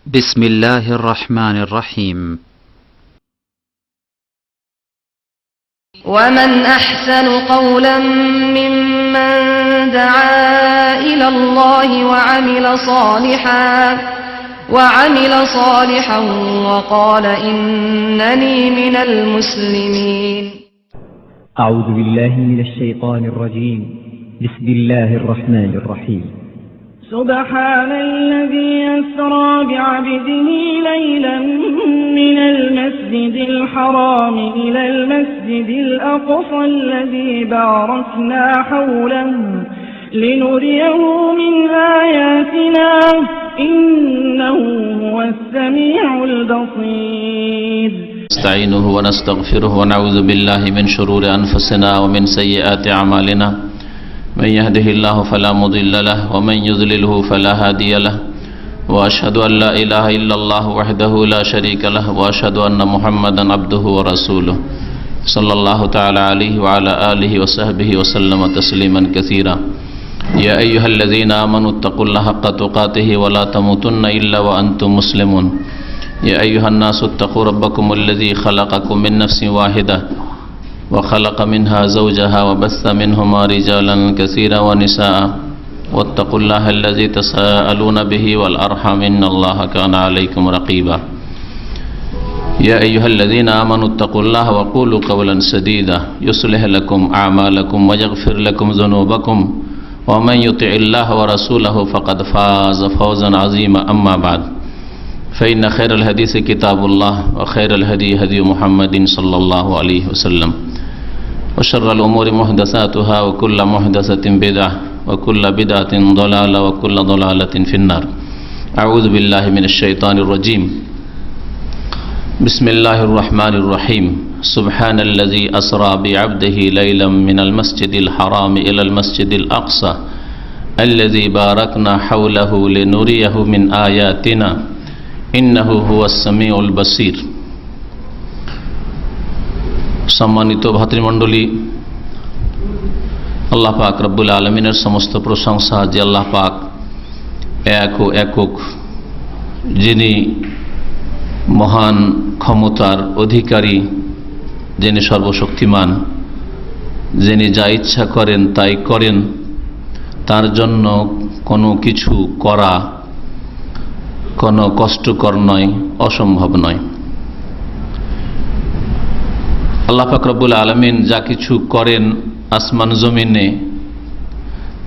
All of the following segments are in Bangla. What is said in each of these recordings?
بسم الله الرحمن الرحيم. ومن أحسن قولا ممن دعا إلى الله وعمل صالحا وقال إنني من المسلمين. أعوذ بالله من الشيطان الرجيم. بسم الله الرحمن الرحيم. سبحان الذي أسرى بعبده ليلا من المسجد الحرام إلى المسجد الأقصى الذي باركنا حوله لنريه من آياتنا إنه هو السميع البصير. نستعينه ونستغفره ونعوذ بالله من شرور أنفسنا ومن سيئات أعمالنا من يهده الله فلا مضل له ومن يضلله فلا هادي له وأشهد أن لا إله إلا الله وحده لا شريك له وأشهد أن محمدا عبده ورسوله صلى الله تعالى عليه وعلى آله وصحبه وسلم تسليما كثيرا. يا أيها الذين آمنوا اتقوا الله حق تقاته ولا تموتن إلا وأنتم مسلمون. يا أيها الناس اتقوا ربكم الذي خلقكم من نفس واحدة وخلق منها زوجها وبث منهما رجالا كثيرا ونساء واتقوا الله الذي تساءلون به والأرحام إن الله كان عليكم رقيبا. يا أيها الذين آمنوا اتقوا الله وقولوا قولا سديدا يصلح لكم أعمالكم ويغفر لكم ذنوبكم ومن يطع الله ورسوله فقد فاز فوزا عظيما. أما بعد فإن خير الحديث كتاب الله وخير الهدي هدي محمد صلى الله عليه وسلم وشر الأمور محدثاتها وكل محدثة بدعة وكل بدعة ضلالة وكل ضلالة في النار. أعوذ بالله من الشيطان الرجيم. بسم الله الرحمن الرحيم. سبحان الذي أسرى بعبده ليلا من المسجد الحرام إلى المسجد الأقصى الذي باركنا حوله لنريه من آياتنا ইন্নাহু হুয়াস সামিউল বাসীর। সম্মানিত ভাতৃমণ্ডলী, আল্লাহ পাক রব্বুল আলমিনের সমস্ত প্রশংসা যে আল্লাহ পাক এক ও একক, যিনি মহান ক্ষমতার অধিকারী, যিনি সর্বশক্তিমান, যিনি যা ইচ্ছা করেন তাই করেন, তার জন্য কোনো কিছু করা কোনো কষ্টকর নয়, অসম্ভব নয়। আল্লাহ পাক রব্বুল আলামিন যা কিছু করেন আসমান জমিনে,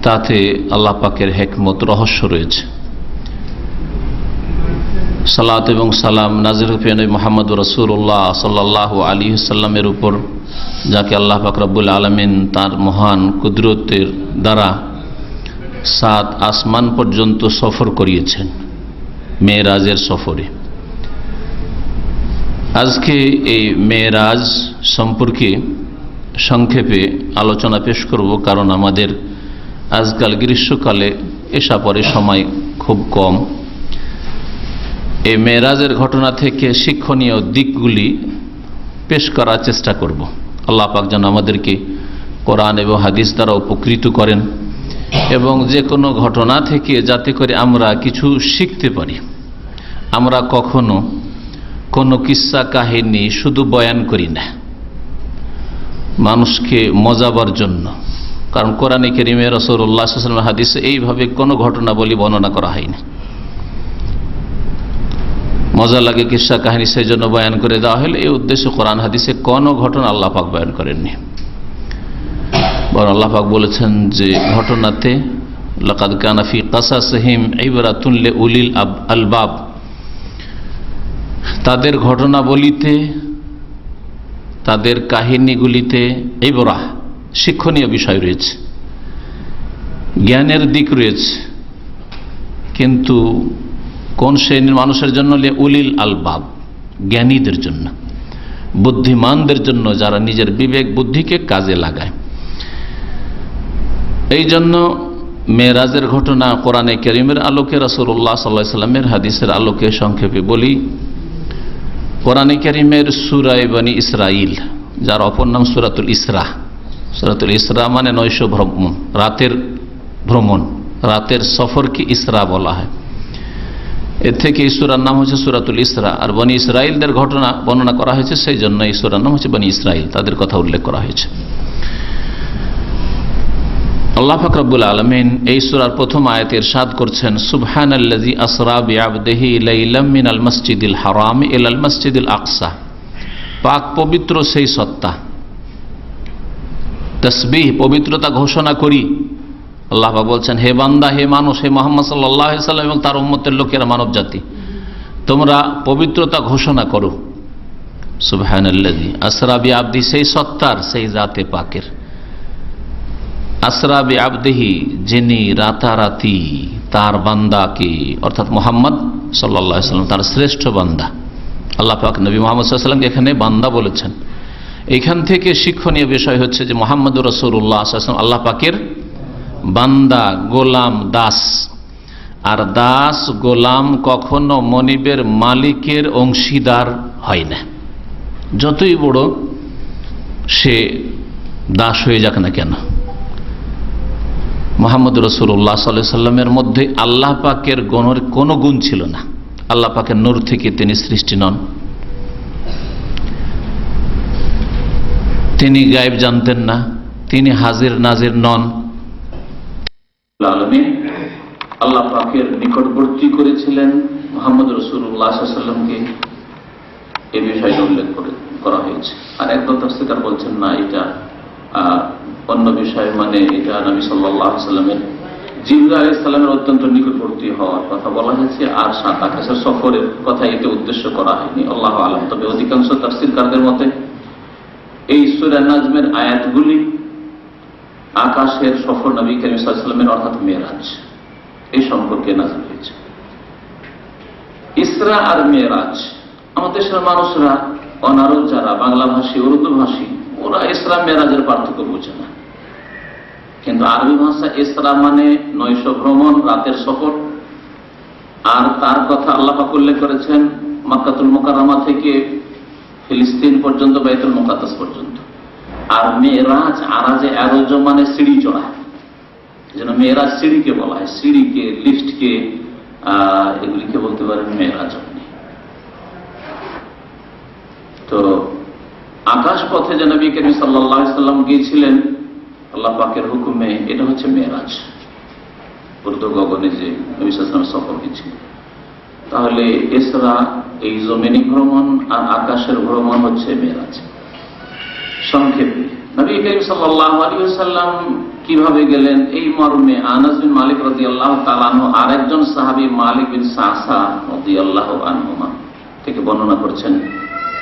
তাতে আল্লাহ পাকের হিকমত, রহস্য রয়েছে। সালাত এবং সালাম নাজির নবী মুহাম্মদ রাসূলুল্লাহ সাল্লাল্লাহু আলাইহি ওয়াসাল্লামের উপর, যাকে আল্লাহ পাক রব্বুল আলামিন তার মহান কুদরতের দ্বারা 7 আসমান পর্যন্ত সফর করিয়েছেন মেরাজের সফরে। আজকে এই মেরাজ সম্পর্কে সংক্ষেপে আলোচনা পেশ করব, কারণ আমাদের আজকাল গ্রীষ্মকালে এসা পরে সময় খুব কম। এই মেরাজের ঘটনা থেকে শিক্ষণীয় দিকগুলি পেশ করার চেষ্টা করব। আল্লাহ পাক যেন আমাদেরকে কোরআন এবং হাদিস দ্বারা উপকৃত করেন এবং যে কোনো ঘটনা থেকে যাতে করে আমরা কিছু শিখতে পারি। আমরা কখনো কোনো কিস্সা কাহিনী শুধু বয়ান করি না মানুষকে মজাবার জন্য, কারণ কোরআনে কারীমে রাসূলুল্লাহ সাল্লাল্লাহু আলাইহি ওয়াসাল্লাম হাদিসে এইভাবে কোনো ঘটনাবলী বর্ণনা করা হয়নি। মজা লাগে কিস্সা কাহিনী, সেই জন্য বয়ান করে দেওয়া হলে এই উদ্দেশ্যে কোরআন হাদিসে কোনো ঘটনা আল্লাহ পাক বয়ান করেননি। বরং আল্লাহ পাক বলেছেন যে ঘটনাতে লাকাদ কানা ফি কাসাসিহিম ইবরাতুন লিউলিল আলবাব, তাদের ঘটনাবলিতে, তাদের কাহিনীগুলিতে ইবরা, শিক্ষণীয় বিষয় রয়েছে, জ্ঞানের দিক রয়েছে। কিন্তু কোন শ্রেণীর মানুষের জন্য? লিউলিল আলবাব, জ্ঞানীদের জন্য, বুদ্ধিমানদের জন্য, যারা নিজের বিবেক বুদ্ধিকে কাজে লাগায়। এই জন্য মেরাজের ঘটনা কোরআনে কারীমের আলোকে, রাসূলুল্লাহ সাল্লাল্লাহু আলাইহি ওয়াসাল্লামের হাদিসের আলোকে সংক্ষেপে বলি। কোরআনে কারীমের সূরা বনী ইসরাইল, যার অপর নাম সূরাতুল ইসরা। সূরাতুল ইসরা মানে 900 ভ্রমণ, রাতের ভ্রমণ, রাতের সফরকে ইসরা বলা হয়। এর থেকে এই সূরার নাম হচ্ছে সূরাতুল ইসরা। আর বনি ইসরাইলদের ঘটনা বর্ণনা করা হয়েছে, সেই জন্য এই সূরার নাম হচ্ছে বনি ইসরাইল, তাদের কথা উল্লেখ করা হয়েছে। আল্লাহ পাক রব্বুল আলামিন এই সূরার প্রথম আয়াতে ইরশাদ করছেন, সুবহানাল্লাযী আসরা বিআবদিহি লাইলাম মিনাল মাসজিদিল হারাম ইলাল মাসজিদিল আকসা। পাক পবিত্র সেই সত্তা, তাসবিহ পবিত্রতা ঘোষণা করি। আল্লাহ পাক বলছেন, হে বান্দা, হে মানুষ, হে মুহাম্মদ সাল্লাল্লাহু আলাইহি সাল্লাম এবং তার উম্মতের লোকেরা, মানব জাতি, তোমরা পবিত্রতা ঘোষণা করো। সুবহানাল্লাযী আসরা বিআবদি, সেই সত্তার, সেই জাতে পাকের। আসরা বিআবদিহি, যিনি রাতারাতি তার বান্দাকে, অর্থাৎ মুহাম্মদ সাল্লাল্লাহু আলাইহি সাল্লাম, তার শ্রেষ্ঠ বান্দা। আল্লাহ পাক নবী মুহাম্মদ সাল্লাল্লাহু আলাইহি সাল্লামকে এখানে বান্দা বলেছেন। এখান থেকে শিক্ষণীয় বিষয় হচ্ছে যে মুহাম্মদুর রাসূলুল্লাহ সাল্লাল্লাহু আলাইহি ওয়াসাল্লাম আল্লাহ পাকের বান্দা, গোলাম, দাস। আর দাস গোলাম কখনো মনিবের মালিকের অংশীদার হয় না, যতই বড় সে দাস হয়ে যাক না কেন। মুহাম্মদ রাসূলুল্লাহ সাল্লাল্লাহু আলাইহি সাল্লামের মধ্যে আল্লাহ পাকের গুণের কোনো গুণ ছিল না। আল্লাহ পাকের নূর থেকে তিনি সৃষ্টি নন, তিনি গায়েব জানতেন না, তিনি হাজির নাজির নন। আল্লাহ পাকের নিকটবর্তী করেছিলেন মুহাম্মদ রাসূলুল্লাহ সাল্লাল্লাহু আলাইহি সাল্লামকে, এই বিষয়টা উল্লেখ করা হয়েছে। আর একদল তাফসীরকার বলছেন না, এটা অন্য বিষয়, মানে এটা নবী সাল্লাল্লাহু আলাইহি সাল্লামের জিবরাইল আলাইহিস সালামের অত্যন্ত নিকটবর্তী হওয়ার কথা বলা হয়েছে, আর সাত আকাশের সফরের কথা এতে উদ্দেশ্য করা হয়নি, আল্লাহু আলাম। তবে অধিকাংশ তাফসীরকারদের মতে এই সূরা নাজমের আয়াতগুলি আকাশের সফর নবী করিম সাল্লাল্লাহু আলাইহি সাল্লামের, অর্থাৎ মেরাজ, এই সম্পর্কে নাযিল হয়েছে। ইসরা আর মেরাজ, আমাদের দেশের মানুষরা, অনারব যারা বাংলা ভাষী, উর্দু ভাষী, ওরা ইসরা মেরাজের পার্থক্য বোঝে না। কিন্তু আরবি ভাষা ইসরা মানে নৈশ ভ্রমণ, রাতের সফর। আর তার কথা আল্লাহ পাক উল্লেখ করেছেন মক্কাতুল মুকাররমা থেকে ফিলিস্তিন পর্যন্ত, বাইতুল মুকাদ্দাস পর্যন্ত। আর মেরাজ, আরাজে আরোজ মানে সিঁড়ি চড়া, যেন মেরাজ সিঁড়িকে বলা হয়, সিঁড়িকে, লিফটকে, এগুলিকে বলতে পারেন মেরাজ। তো আকাশ পথে যে নবী করিম সাল্লাল্লাহু আলাইহি সাল্লাম গিয়েছিলেন আল্লাহ পাকের হুকুমে, এটা হচ্ছে মেরাজ। উর্দু গগনে যে নবী সাল্লাল্লাহু আলাইহি সাল্লাম সফর গিয়েছিলেন। তাহলে ইসরা এই জমিনি ভ্রমণ, আর আকাশের ভ্রমণ হচ্ছে মেরাজ। সংক্ষেপে নবী করিম সাল্লাল্লাহু আলাইহি ওয়াসাল্লাম কিভাবে গেলেন, এই মর্মে আনাস বিন মালিক রাদিয়াল্লাহু তাআলা আনহু আর একজন সাহাবী মালিক বিন সাসা রাদিয়াল্লাহু আনহুমা থেকে বর্ণনা করছেন,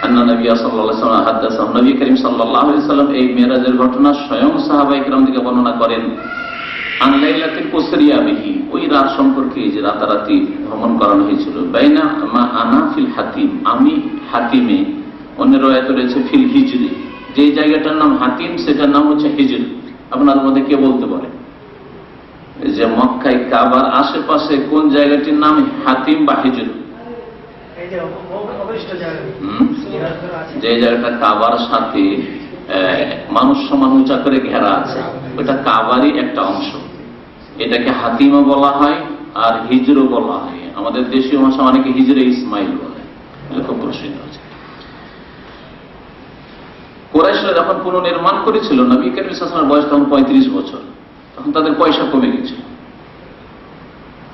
আন্না নবী সাল্লাল্লাহু আলাইহি ওয়াসাল্লাম হাদাসাহু, নবী করিম সাল্লাল্লাহু আলাইহি ওয়াসাল্লাম এই মেরাজের ঘটনা স্বয়ং সাহাবায়ে কিরাম থেকে বর্ণনা করেন। আন লাইলাতিল কুসরিয়া বিহি, ওই রাত সম্পর্কে যে রাতারাতি ভ্রমণ করানো হয়েছিল। বাইনা মা আনা ফিল হাতিম, আমি হাতিমে, অন্য রওয়ায়াতে রয়েছে ফিল হিজরি, যে জায়গাটার নাম হাতিম সেটার নাম হচ্ছে হিজর। আপনাদের মধ্যে কে বলতে পারে যে মক্কায় কাবার আশেপাশে কোন জায়গাটির নাম হাতিম বা হিজর? যে জায়গাটা কাবার সাথে মানুষ সমান উঁচা করে ঘেরা আছে, ওটা কাবারই একটা অংশ। এটাকে হাতিমও বলা হয় আর হিজরও বলা হয়। আমাদের দেশীয় ভাষা অনেকে হিজরে ইসমাইল বলে, খুব প্রসিদ্ধ আছে। কুরাইশরা যখন পুনর্নির্মাণ করেছিল, নবী করিম সাল্লাল্লাহু আলাইহি ওয়াসাল্লামের বয়স তখন 35 বছর, তখন তাদের পয়সা কমে গেছিল।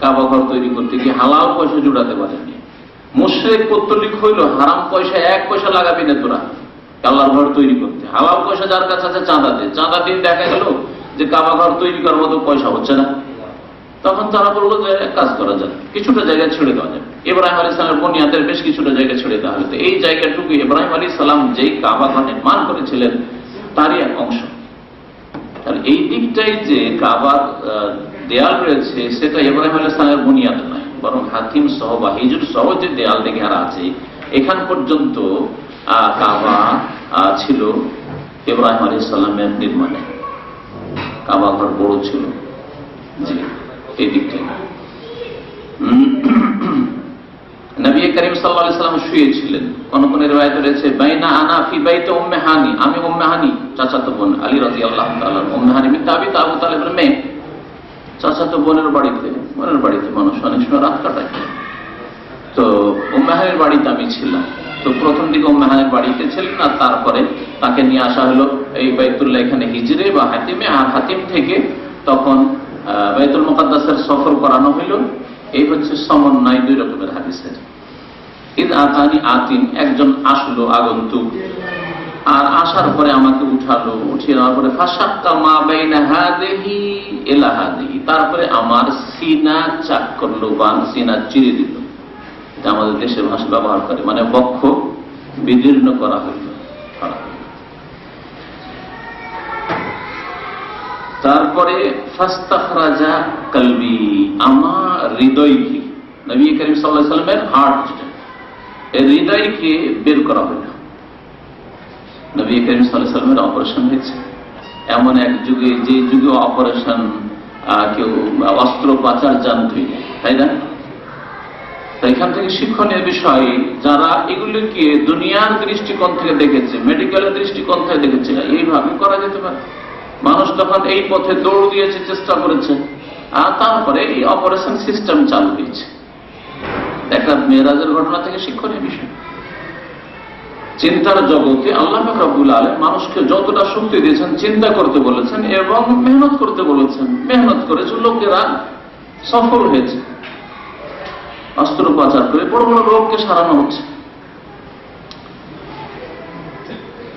কাবা ঘর তৈরি করতে গিয়ে হালাল পয়সা জোড়াতে পারেনি। মুশরিক পত্তলিক হইল, হারাম পয়সা 1 পয়সা লাগাবি না তোরা আল্লাহর ঘর তৈরি করতে। হালাল পয়সা যার কাছে আছে চাঁদা দে, চাঁদা দিয়ে দেখা গেল যে কাবা ঘর তৈরি করার মতো পয়সা হচ্ছে না। তখন তারা বললো যে কাজ করা যায়, কিছুটা জায়গা ছেড়ে দেওয়া যায়। ইব্রাহিম আলাইহিস সালামের বুনিয়াদের বেশ কিছুটা জায়গা ছেড়ে দেওয়া হতো। এই জায়গাটুকু ইব্রাহিম আলাইহিস সালাম যেই কাবা ঘর নির্মাণ করেছিলেন তারই এক অংশ। আর এই দিকটাই যে কাবার দেয়াল রয়েছে, সেটা ইব্রাহিম আলাইহিস সালামের বুনিয়াদ নয়, বরং হাতিম সহ বা হিজর সহ যে দেয়াল দিয়ে ঘেরা আছে, এখান পর্যন্ত কাবা ছিল ইব্রাহিম আলাইহিস সালামের নির্মাণে। কাবা ঘর বড় ছিল, জি, এই দিকটাই। নবী করিম সাল্লাল্লাহু আলাইহি ওয়াসাল্লাম শুয়েছিলেন। কোন কোন রিওয়ায়াতে রয়েছে বাইনা আনা ফি বাইতি উম্মে হানি, আমি উম্মে হানি চাচাতো বোন আলী রাদিয়াল্লাহু তাআলা, উম্মে হানি বিনতে আবি আবু তালেবের মেয়ে, চাচাতো বোনের বাড়িতে মানুষ অনেক সময় রাত কাটায়। হানির বাড়িতে আমি ছিলাম। তো প্রথম দিকে উম্মে হানির বাড়িতে ছিলেন, আর তারপরে তাকে নিয়ে আসা হলো এই বাইতুল্লাহ এখানে হিজরে বা হাতিমে, আর হাতিম থেকে তখন বাইতুল মুকাদ্দাসের সফর করানো হইল। এই হচ্ছে সমন্বয় দুই রকমের হাদিসের। ঈদ আতানি আতিম, একজন আসলো আগন্তুক, আর আসার পরে আমাকে উঠালো, উঠিয়ে নেওয়ার পরে ফাশাক্কা মা বাইনা হাদিহি ইলা হাদিহি, তারপরে আমার সিনা চাক করলো বা সিনা চিরে দিল, এটা আমাদের দেশের ভাষা ব্যবহার করে, মানে বক্ষ বিদীর্ণ করা হইল। তারপরে ফাস্তাখরাজা কলবি, আমার হৃদয়কে, নবী করিম সাল্লাল্লাহু আলাইহি ওয়াসাল্লামের হার্ট, এই হৃদয়কে বের করা হইল। নবী করিম সাল্লাল্লাহু আলাইহি ওয়াসাল্লামের অপারেশন হয়েছে এমন এক যুগে, যে যুগে অপারেশন কেউ অস্ত্রোপচার জানতই, তাই না? এখান থেকে শিক্ষণীয় বিষয়, যারা এগুলিকে দুনিয়ার দৃষ্টিকোণ থেকে দেখেছে, মেডিকেলের দৃষ্টিকোণ থেকে দেখেছে, এইভাবে করা যেতে পারে। মানুষ তখন এই পথে দৌড় দিয়েছে, চেষ্টা করেছে, আর তারপরে এই অপারেশন সিস্টেম চালু হয়েছে। একটা মেরাজের ঘটনা থেকে শিক্ষণীয় বিষয়, চিন্তার জগতে আল্লাহ পাক রব্বুল আলামিন মানুষকে যতটা শক্তি দিয়েছেন চিন্তা করতে বলেছেন এবং মেহনত করতে বলেছেন। মেহনত করেছে লোকেরা, সফল হয়েছে, অস্ত্রোপচার করে বড় বড় রোগকে সারানো হচ্ছে।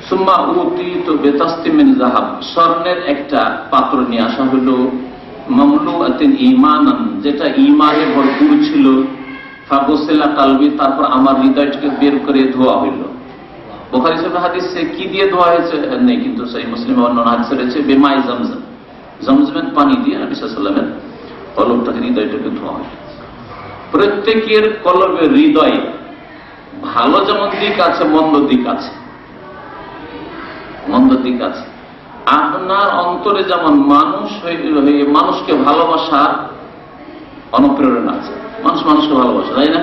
সুম্মা উতিতু বিতাসতিমিন যাহাব, স্বর্ণের একটা পাত্র নিয়ে আসা হলো, মামলুআতিন ঈমানান, যেটা ঈমানে ভরপুর ছিল। ফাগুসিলা কালবি, তারপর আমার হৃদয়টাকে বের করে ধোয়া হইল। বুখারী শরীফের হাদিসে কি দিয়ে ধোয়া হয়েছে নেই, কিন্তু সহিহ মুসলিমে অন্যান্য হাদিসে রয়েছে বিমাই জমজম, জমজমের পানি দিয়ে নবী সাল্লাল্লাহু আলাইহি ওয়াসাল্লামের কলবটাকে, হৃদয়টাকে ধোয়া হইল। প্রত্যেকের কলবের হৃদয়ে ভালো যেমন দিক আছে, মন্দ দিক আছে, মন্দ দিক আছে। আপনার অন্তরে যেমন মানুষ হয়ে মানুষকে ভালোবাসার অনুপ্রেরণা আছে, মানুষ মানুষকে ভালোবাসে, তাই না?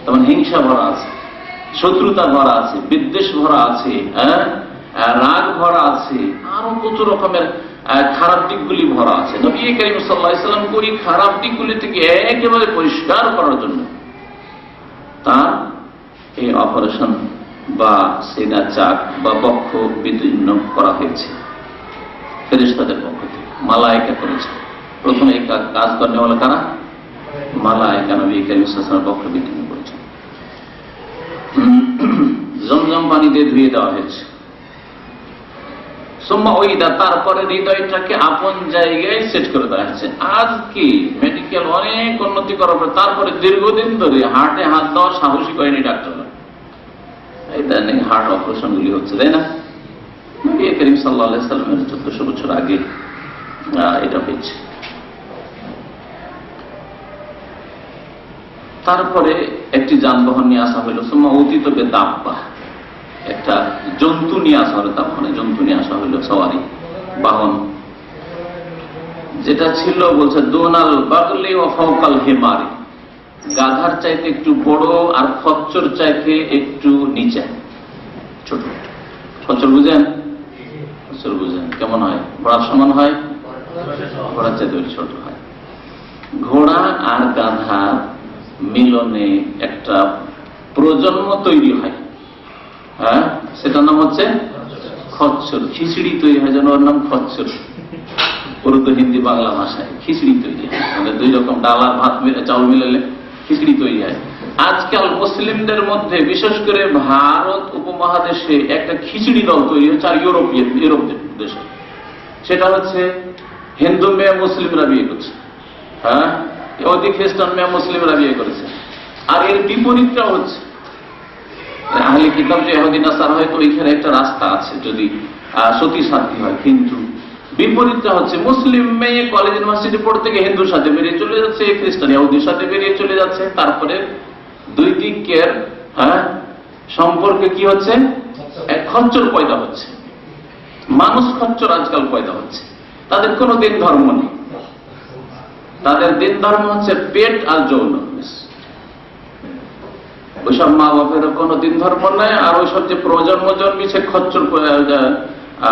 তেমন হিংসা ভরা আছে, শত্রুতা ভরা আছে, বিদ্বেষ ভরা আছে, রাগ ভরা আছে, আরো কত রকমের খারাপ দিকগুলি ভরা আছে। নবী করিম সাল্লাল্লাহু আলাইহি ওয়াসাল্লাম ওই খারাপ দিকগুলি থেকে একেবারে পরিষ্কার করার জন্য তার এই অপারেশন বা সিনা চাক বা বক্ষ বিদীর্ণ করা হয়েছে ফেরেশতাদের পক্ষ থেকে, মালায়েকা করেছে। প্রথমে এই কাজ করতে হলো কারা? মালায়েকা। নবী করিম সাল্লাল্লাহু আলাইহি ওয়াসাল্লাম বক্ষ বিদীর্ণ করেছে। জমজম পানি দিয়ে ধুয়ে দেওয়া হয়েছে। সুম্মা ওইদা, তারপরে হৃদয়টাকে আপন জায়গায় সেট করে দেওয়া হয়েছে। আজ কি মেডিকেল অনেক উন্নতি করার পর তারপরে দীর্ঘদিন ধরে হার্টে হাত দেওয়ার সাহসী করেনি ডাক্তাররা, ইদানিং হার্ট অপারেশন গুলি হচ্ছে, তাই না? নবী করিম সাল্লাল্লাহু আলাইহি ওয়াসাল্লামের 1400 বছর আগে এটা হয়েছে। তারপরে একটি যানবাহন নিয়ে আসা হইল, সুম্মা উতিত বিদাব্বা, একটা জন্তু নিয়ে আসা হলো, তার মানে জন্তু নিয়ে আসা হইল, সওয়ারি বাহন, যেটা ছিল বলছে দুনাল বাগলি ওয়া ফাওকাল হিমারি, গাধার চাইতে একটু বড় আর খচ্চর চাইতে একটু নিচে, ছোট। খচ্চর বুঝেন? খচ্চর বুঝেন কেমন হয়? ঘোড়ার সমান হয়, ঘোড়ার চাইতে ছোট হয়। ঘোড়া আর গাধা মিলনে একটা প্রজন্ম তৈরি হয়, হ্যাঁ, সেটার নাম হচ্ছে খচ্চর। খিচড়ি তৈরি হয়, যেন ওর নাম খচ্চর। উর্দু, হিন্দি, বাংলা ভাষায় খিচড়ি তৈরি হয়, মানে দুই রকম ডাল আর ভাত চাউল মিলালে খিচড়ি তৈরি হয়। আজকাল মুসলিমদের মধ্যে, বিশেষ করে ভারত উপমহাদেশে একটা খিচড়ি দল তৈরি হচ্ছে, আর ইউরোপ দেশে সেটা হচ্ছে হিন্দু মেয়ে মুসলিমরা বিয়ে করছে, হ্যাঁ, ইহুদি খ্রিস্টান মেয়ে মুসলিমরা বিয়ে করেছে। আর এর বিপরীতটা হচ্ছে আহলে কিতাব যে ইহুদি নাসারা হয়, তো ওইখানে একটা রাস্তা আছে যদি সতী সাথী হয়, কিন্তু বিপরীতটা হচ্ছে মুসলিম মেয়ে কলেজ ইউনিভার্সিটি পড়তে গিয়ে হিন্দুর সাথে বেরিয়ে চলে যাচ্ছে, খ্রিস্টান ইহুদির সাথে বেরিয়ে চলে যাচ্ছে। তারপরে দুই দিকের সম্পর্কে কি হচ্ছে? এক খচ্চর পয়দা হচ্ছে, মানুষ খচ্চর আজকাল পয়দা হচ্ছে। তাদের কোনো দিন ধর্ম নেই, তাদের দিন ধর্ম হচ্ছে পেট আর যৌন। ওইসব মা বাপের কোনো দিন ধর্ম নেই, আর ওইসব যে প্রজন্ম জন্মিছে খচ্চর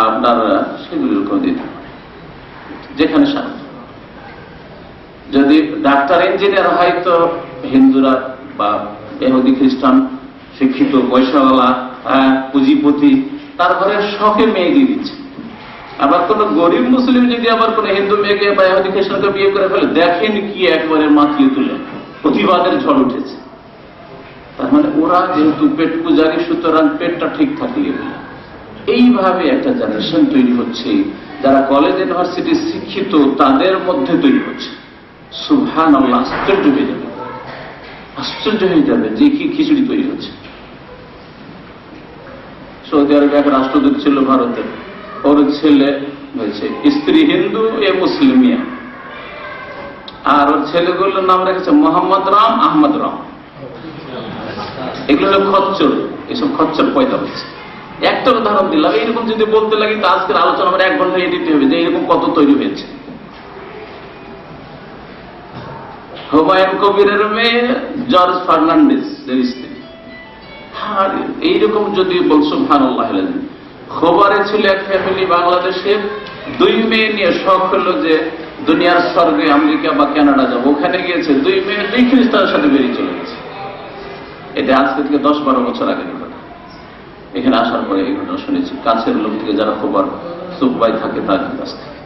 আপনার, সেগুলির কোনো দিন যেখানে যদি ডাক্তার ইঞ্জিনিয়ার হয় তো হিন্দুরা বা ইহুদি খ্রিস্টান, শিক্ষিত পয়সাওয়ালা, পুঁজিপতি, তার ঘরে শখে মেয়ে দিয়ে দিচ্ছে। আবার কোন গরিব মুসলিম যদি আবার কোন হিন্দু মেয়েকে বা ইহুদি খ্রিস্টানকে বিয়ে করে ফেলে, দেখেন কি একবারে মাতিয়ে তুলে প্রতিবাদের ঝড় উঠেছে। তার মানে ওরা যেহেতু পেট পূজারী, সুতরাং পেটটা ঠিক থাকলে এইভাবে একটা জেনারেশন তৈরি হচ্ছে, যারা কলেজ ইউনিভার্সিটি শিক্ষিত তাদের মধ্যে তৈরি হচ্ছে। সুবহানাল্লাহ, আশ্চর্য হয়ে যাবে, আশ্চর্য হয়ে যাবে যে কি খিচুড়ি তৈরি হচ্ছে। সৌদি আরবে এক রাষ্ট্রদূত ছিল ভারতের, ওর ছেলে হয়েছে স্ত্রী হিন্দু, এ মুসলিমিয়া, আর ওর ছেলেগুলোর নাম রেখেছে মোহাম্মদ রাম, আহমদ রাম। এগুলো হলো খচ্চর, এসব খচ্চর পয়দা হচ্ছে। একটা উদাহরণ দিলাম, এইরকম যদি বলতে লাগি তো আজকের আলোচনা আমার 1 ঘন্টা দিতে হবে যে এইরকম কত তৈরি হয়েছে। হুমায়ুন কবিরের মেয়ে জর্জ ফার্নান্ডেজ এর স্ত্রী, আর এইরকম যদি বলছো সুবহানাল্লাহ। খবরে ছিল এক ফ্যামিলি বাংলাদেশের 2 মেয়ে নিয়ে শখ হলো যে দুনিয়ার স্বর্গে আমেরিকা বা কানাডা যাবো, ওখানে গিয়েছে 2 মেয়ে 2 খ্রিস্টানের সাথে বেরিয়ে চলে গেছে। এটা আজকে থেকে 10-12 বছর আগের ঘটনা। এখানে আসার পরে এই ঘটনা শুনেছি কাছের লোক থেকে, যারা খবর সুখবাই থাকে তাদের কাছ থেকে।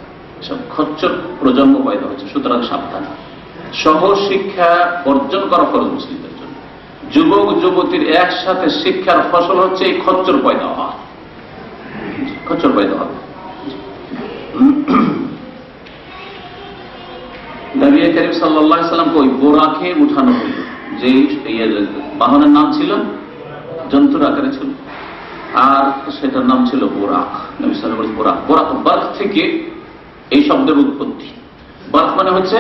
সব খচ্চর প্রজন্ম পয়দা হচ্ছে। সুতরাং সাবধান, সহজ শিক্ষা অর্জন করা ফরজ মুসলিমদের জন্য। যুবক যুবতীর একসাথে শিক্ষার ফসল হচ্ছে এই খচ্চর পয়দা হওয়া, খচ্চর পয়দা হবে। নবী করিম সাল্লাল্লাহু আলাইহি ওয়াসাল্লামকে ওই বোরাকে উঠানো হলো, যে বাহনের নাম ছিল, জন্তুর আকারে ছিল, আর সেটার নাম ছিল বোরাক। নবী সাল্লাল্লাহু আলাইহি ওয়াসাল্লাম বোরাক, বোরাক বার্ক থেকে এই শব্দের উৎপত্তি। বার্ক মানে হচ্ছে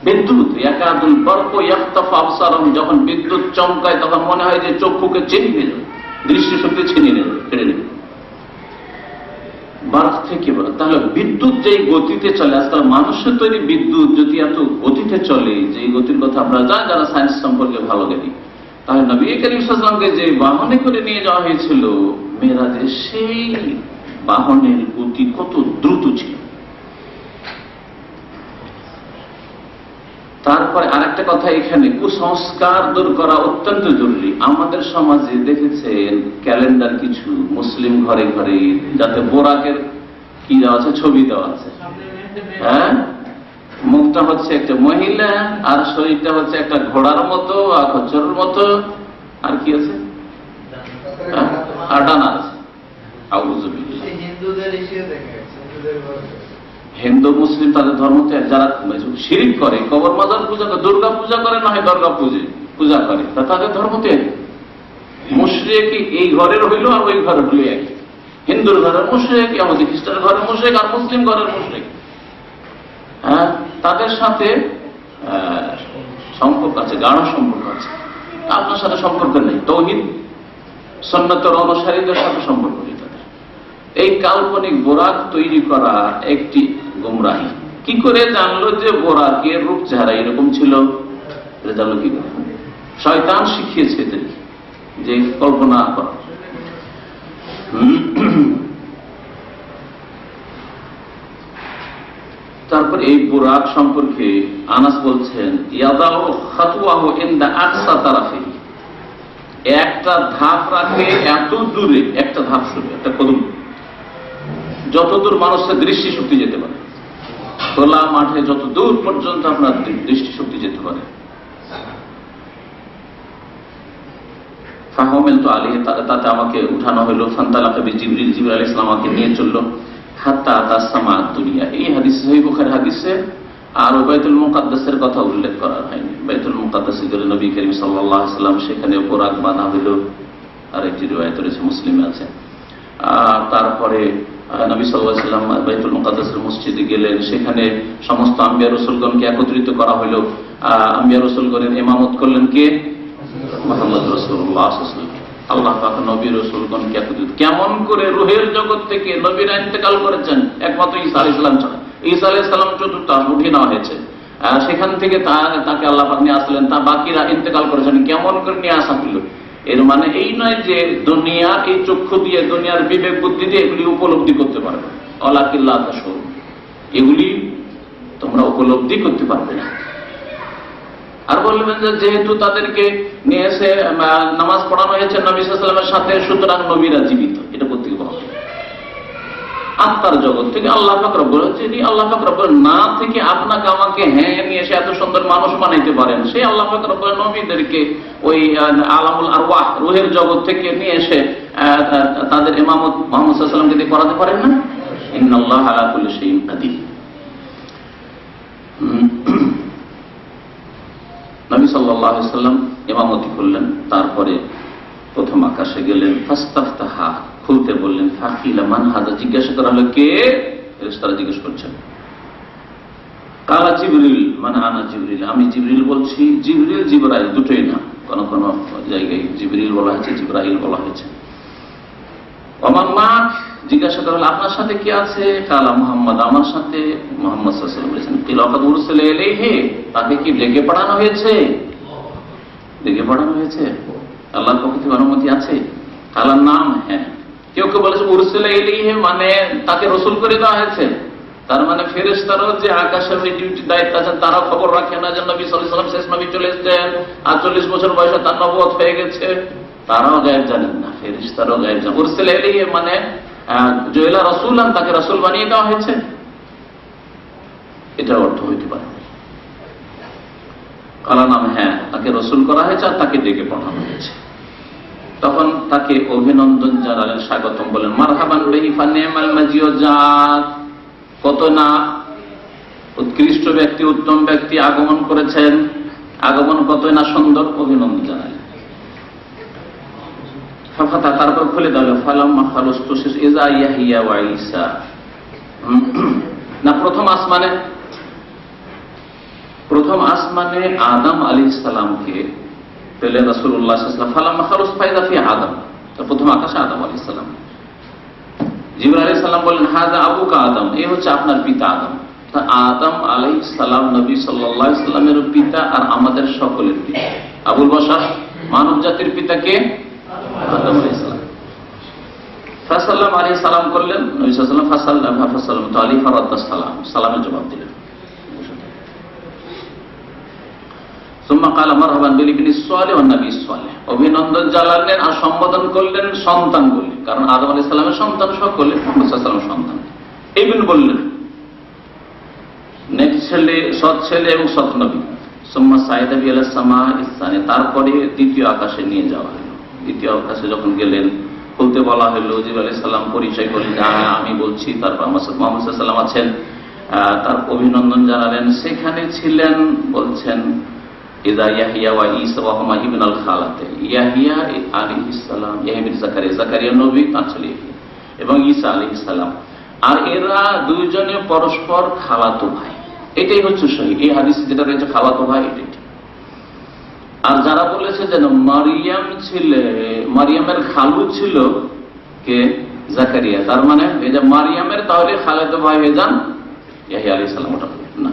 বিদ্যুৎ। ইয়াকাদুল বারকু ইয়াখতাফু আবসারহুম, যখন বিদ্যুৎ চমকায় তখন মনে হয় যে চক্ষুকে ছিনিয়ে যাবে, দৃষ্টিশক্তি ছিনিয়ে নেবে, কেড়ে নেবে। বার্ক থেকে বলে, তাহলে বিদ্যুৎ যেই গতিতে চলে, আজকাল মানুষের তৈরি বিদ্যুৎ যদি এত গতিতে চলে, যে গতির কথা আপনারা জানেন যারা সায়েন্স সম্পর্কে ভালো জ্ঞানী, তাহলে নবী করিম সাল্লাল্লাহু আলাইহি ওয়াসাল্লামকে যে বাহনে করে নিয়ে যাওয়া হয়েছিল মেরাজে, সেই বাহনের গতি কত দ্রুত ছিল। তারপরে আরেকটা কথা, এখানে কুসংস্কার দূর করা অত্যন্ত জরুরি। আমাদের সমাজে দেখেছেন ক্যালেন্ডার কিছু মুসলিম ঘরে ঘরে, যাতে বোরাকের কি দেওয়া আছে, ছবি দেওয়া আছে। হ্যাঁ, মুখটা হচ্ছে একটা মহিলা, আর শরীরটা হচ্ছে একটা ঘোড়ার মতো আর খচ্চরের মতো, আর কি আছে, আর ডানা আছে। আউযুবিল্লাহ। হিন্দু মুসলিম তাদের ধর্ম, যারা শিরিক করে, কবর মাজার পূজা করে, দুর্গা পূজা করে, না হয় দুর্গা পূজা করে, তাদের ধর্ম তো এক। মুশরিক এই ঘরের হইল আর ওই ঘরের হইল এক। হিন্দুর ঘরের মুশরিক, আমাদের খ্রিস্টানের ঘরের মুশরিক, আর মুসলিম ঘরের মুশরিক। হ্যাঁ, তাদের সাথে সম্পর্ক আছে, গাঢ় সম্পর্ক আছে। আপনার সাথে সম্পর্ক নেই, তাওহীদ সুন্নাতের অনুসারীদের সাথে সম্পর্ক নেই তাদের। এই কাল্পনিক বোরাক তৈরি করা একটি গুমরাহি। কি করে জানলো যে বোরাকের রূপ চেহারা এরকম ছিল? জানলো কি করে? শয়তান শিখিয়েছে এদেরকে যে কল্পনা করা। তারপর এই বোরাক সম্পর্কে আনাস বলছেন, ইয়াদাউ খাতওয়াহু ইনদা আকসা তারাফিহি, একটা ধাপ রাখে এত দূরে, একটা ধাপ শুরু, একটা কদম, যতদূর মানুষের দৃষ্টিশক্তি যেতে পারে। খোলা মাঠে যত দূর পর্যন্ত আপনার দৃষ্টিশক্তি যেতে পারে। ফাহমিলতু আলাইহি, তাতে আমাকে উঠানো হলো। ফান্তালাকা বিজিবরিল, জিবরাইল আলাইহিস সালাম আমাকে নিয়ে চললো। হাত্তা আতাস সামাআদ দুনিয়া, এই হাদিস সহিহ বুখারীর হাদিসে। আর বাইতুল মুকাদ্দাসের কথা উল্লেখ করা হয়নি। বাইতুল মুকাদ্দাসে গেলে নবী করিম সাল্লাল্লাহু আলাইহি ওয়াসাল্লাম, সেখানে বোরাক বাঁধা হলো, আর একটি রিওয়ায়াত রয়েছে, মুসলিমে আছে। তারপরে নবী সাল্লাল্লাহু আলাইহি ওয়াসাল্লাম বাইতুল মুকাদ্দাসের মসজিদে গেলেন, সেখানে সমস্ত আম্বিয়া রাসূলগণকে একত্রিত করা হলো। আম্বিয়া রাসূলগণের ইমামত করলেন কে? মুহাম্মদ রাসূলুল্লাহ সাল্লাল্লাহু আলাইহি ওয়াসাল্লাম। আল্লাহ পাক নবী রাসূলগণকে একত্রিত, কেমন করে রূহের জগৎ থেকে নবীরা ইন্তেকাল করেছেন একমাত্র ঈসা আলাইহিস সালাম ছাড়া। ঈসা আলাইহিস সালাম চতুর্থ উঠিয়ে নেওয়া হয়েছে, সেখান থেকে তাকে আল্লাহ পাক নিয়ে আসলেন, তা বাকিরা ইন্তেকাল করেছেন। কেমন করে নিয়ে আসা হলো? এর মানে এই নয় যে দুনিয়ার এই চক্ষু দিয়ে, দুনিয়ার বিবেক বুদ্ধি দিয়ে এগুলি উপলব্ধি করতে পারবে। ওয়ালাকিল্লাহ তাশউরুন, এগুলি তোমরা উপলব্ধি করতে পারবে না। আর বলবেন যে যেহেতু তাদেরকে নিয়ে এসে নামাজ পড়ানো হয়েছে নবী সাল্লাল্লাহু আলাইহি ওয়াসাল্লামের সাথে, সুতরাং নবীরা জীবিত। এটা প্রত্যেকে বলা হবে। আত্মার জগৎ থেকে আল্লাহ পাক রব্বুল যিনি আল্লাহ পাক রব্বুল না থেকে আপনাকে আমাকে নিয়ে এসে এত সুন্দর মানুষ বানাইতে পারেন, সেই আল্লাহ পাক রব্বুল নবীদেরকে ওই আলামুল আরওয়াহ রূহের জগৎ থেকে নিয়ে এসে তাদের ইমামত মুহাম্মদ সাল্লাল্লাহু আলাইহি ওয়াসাল্লামকে দিয়ে করাতে পারেন না? ইন্নাল্লাহা আলা কুল্লি শাইইন কাদির। নবী সাল্লাল্লাহু আলাইহি ওয়াসাল্লাম ইমামতি করলেন, তারপরে প্রথম আকাশে গেলেন। ফাস্তাফতাহা, খুলতে বললেন। ফাকিলা মান হাযা, জিজ্ঞাসা করা হলো কে? ফেরেশতারা জিজ্ঞেস করছেন। কালা জিবরিল, মানে আনা জিবরিল, আমি জিবরিল বলছি। জিবরিল জিবরাইল দুটোই না, কোন কোন জায়গায় জিবরিল বলা হয়েছে, জিবরাইল বলা হয়েছে। ওমান মাক, জিজ্ঞাসা করা হলো আপনার সাথে কি আছে? কালা মুহাম্মদ, আমার সাথে মুহাম্মদ সাল্লাল্লাহু আলাইহি ওয়াসাল্লাম বলেছেন। কিলা কাদ উরসিলা ইলাইহি, তাকে কি ডেকে পাঠানো হয়েছে? ডেকে পাঠানো হয়েছে, আল্লাহর পক্ষ থেকে অনুমতি আছে? কালার নাম, হ্যাঁ। কেউ কেউ বলেছে উরসিলা ইলাইহি মানে তাকে রাসূল করে দেওয়া হয়েছে। তার মানে ফেরেশতারাও যে আকাশের ওই ডিউটি দায়িত্ব আছেন, তারা খবর রাখে না যে নবী সাল্লাল্লাহু আলাইহি ওয়াসাল্লাম শেষ নবী চলে এসেছেন আর 40 বছর বয়সে তার নবুয়ত হয়ে গেছে, তারাও গায়েব জানেন না, ফেরেশতারাও গায়েব জানেন। উরসিলা ইলাইহি মানে জয়লা রাসূলান, তাকে রাসূল বানিয়ে দেওয়া হয়েছে, এটার অর্থ হইতে পারে। কালা নাম, হ্যাঁ, তাকে রাসূল করা হয়েছে আর তাকে ডেকে পাঠানো হয়েছে। তখন তাকে অভিনন্দন জানালেন, স্বাগতম বলেন। মারহাবান বিহি ফানিমাল মাজিউজাত, কত না উৎকৃষ্ট ব্যক্তি, উত্তম ব্যক্তি আগমন করেছেন, আগমন কত না সুন্দর, অভিনন্দন জানালেন। ফাফাতা, তারপর খুলে দিল। ফালাম্মা খালাসতু ইযা ইয়াহইয়া ওয়া ঈসা, না প্রথম আসমানে আদম আলাইহিস সালামকে পেলেন রাসূলুল্লাহ সাল্লাল্লাহু আলাইহি ওয়াসাল্লাম। ফালাম্মা খালাস ফাইদা ফি আদম, তো প্রথম আকাশে আদম আলাইহিস সালাম। জিবরাইল আলাইহিস সালাম বললেন হাযা আবুকা আদম, এই হচ্ছে আপনার পিতা আদম। তা আদম আলাইহিস সালাম নবী সাল্লাল্লাহু আলাইহি ওয়াসাল্লামের পিতা আর আমাদের সকলের পিতা। আবুল বাশার, মানব জাতির পিতা কে? আদম আলাইহিস সালাম। ফাসাল্লাম আলাইহিস সালাম করলেন নবী সাল্লাল্লাহু আলাইহি ওয়াসাল্লাম। ফাসাল্লাম আলাইহি ফারাদ্দাস সালাম, সালামের জবাব দিলেন। সুম্মা ক্বালা মারহাবান বিল ইবনিস সালিহ ওয়ান নবিয়্যিস সালিহ, অভিনন্দন জানালেন আর সম্বোধন করলেন সন্তান বলে, কারণ আদম আলাইহিস সালামের সন্তান সকলে, মুহাম্মদ সাল্লাল্লাহু আলাইহি ওয়াসাল্লামের সন্তান। ইবন বললেন নেক ছেলে, সৎ ছেলে এবং সৎ নবী। সুম্মা সাইদা বি আলা সামা ইসানি, তারপরে দ্বিতীয় আকাশে নিয়ে যাওয়া হলো। দ্বিতীয় আকাশে যখন গেলেন, বলতে বলা হলো, জিবরাইল আলাইহিস সালাম পরিচয় করলেন, আমি বলছি। তারপর আমার সাথে মুহাম্মদ সাল্লাল্লাহু আলাইহি ওয়াসাল্লাম আছেন, তার অভিনন্দন জানালেন। সেখানে ছিলেন, বলছেন ইযা ইয়াহইয়া ওয়া ঈসা ওয়া হুমা ইবনাল খালাতে, ইয়াহইয়া আলাইহিস সালাম, ইয়াহইয়া বিন যাকারিয়া, যাকারিয়া নবী তার ছেলে ইয়াহইয়া, এবং ঈসা আলাইহিস সালাম, আর এরা দুইজনে পরস্পর খালাতো ভাই। এটাই হচ্ছে সহিহ, এই হাদিসে যেটা রয়েছে খালাতো ভাই, এটাই। আর যারা বলেছে যেন মারিয়ামের খালু ছিল কে? যাকারিয়া, তার মানে এই যে মারিয়ামের তাহলে খালাতো ভাই হয়ে যান ইয়াহইয়া আলাইহিস সালাম, ওটা না।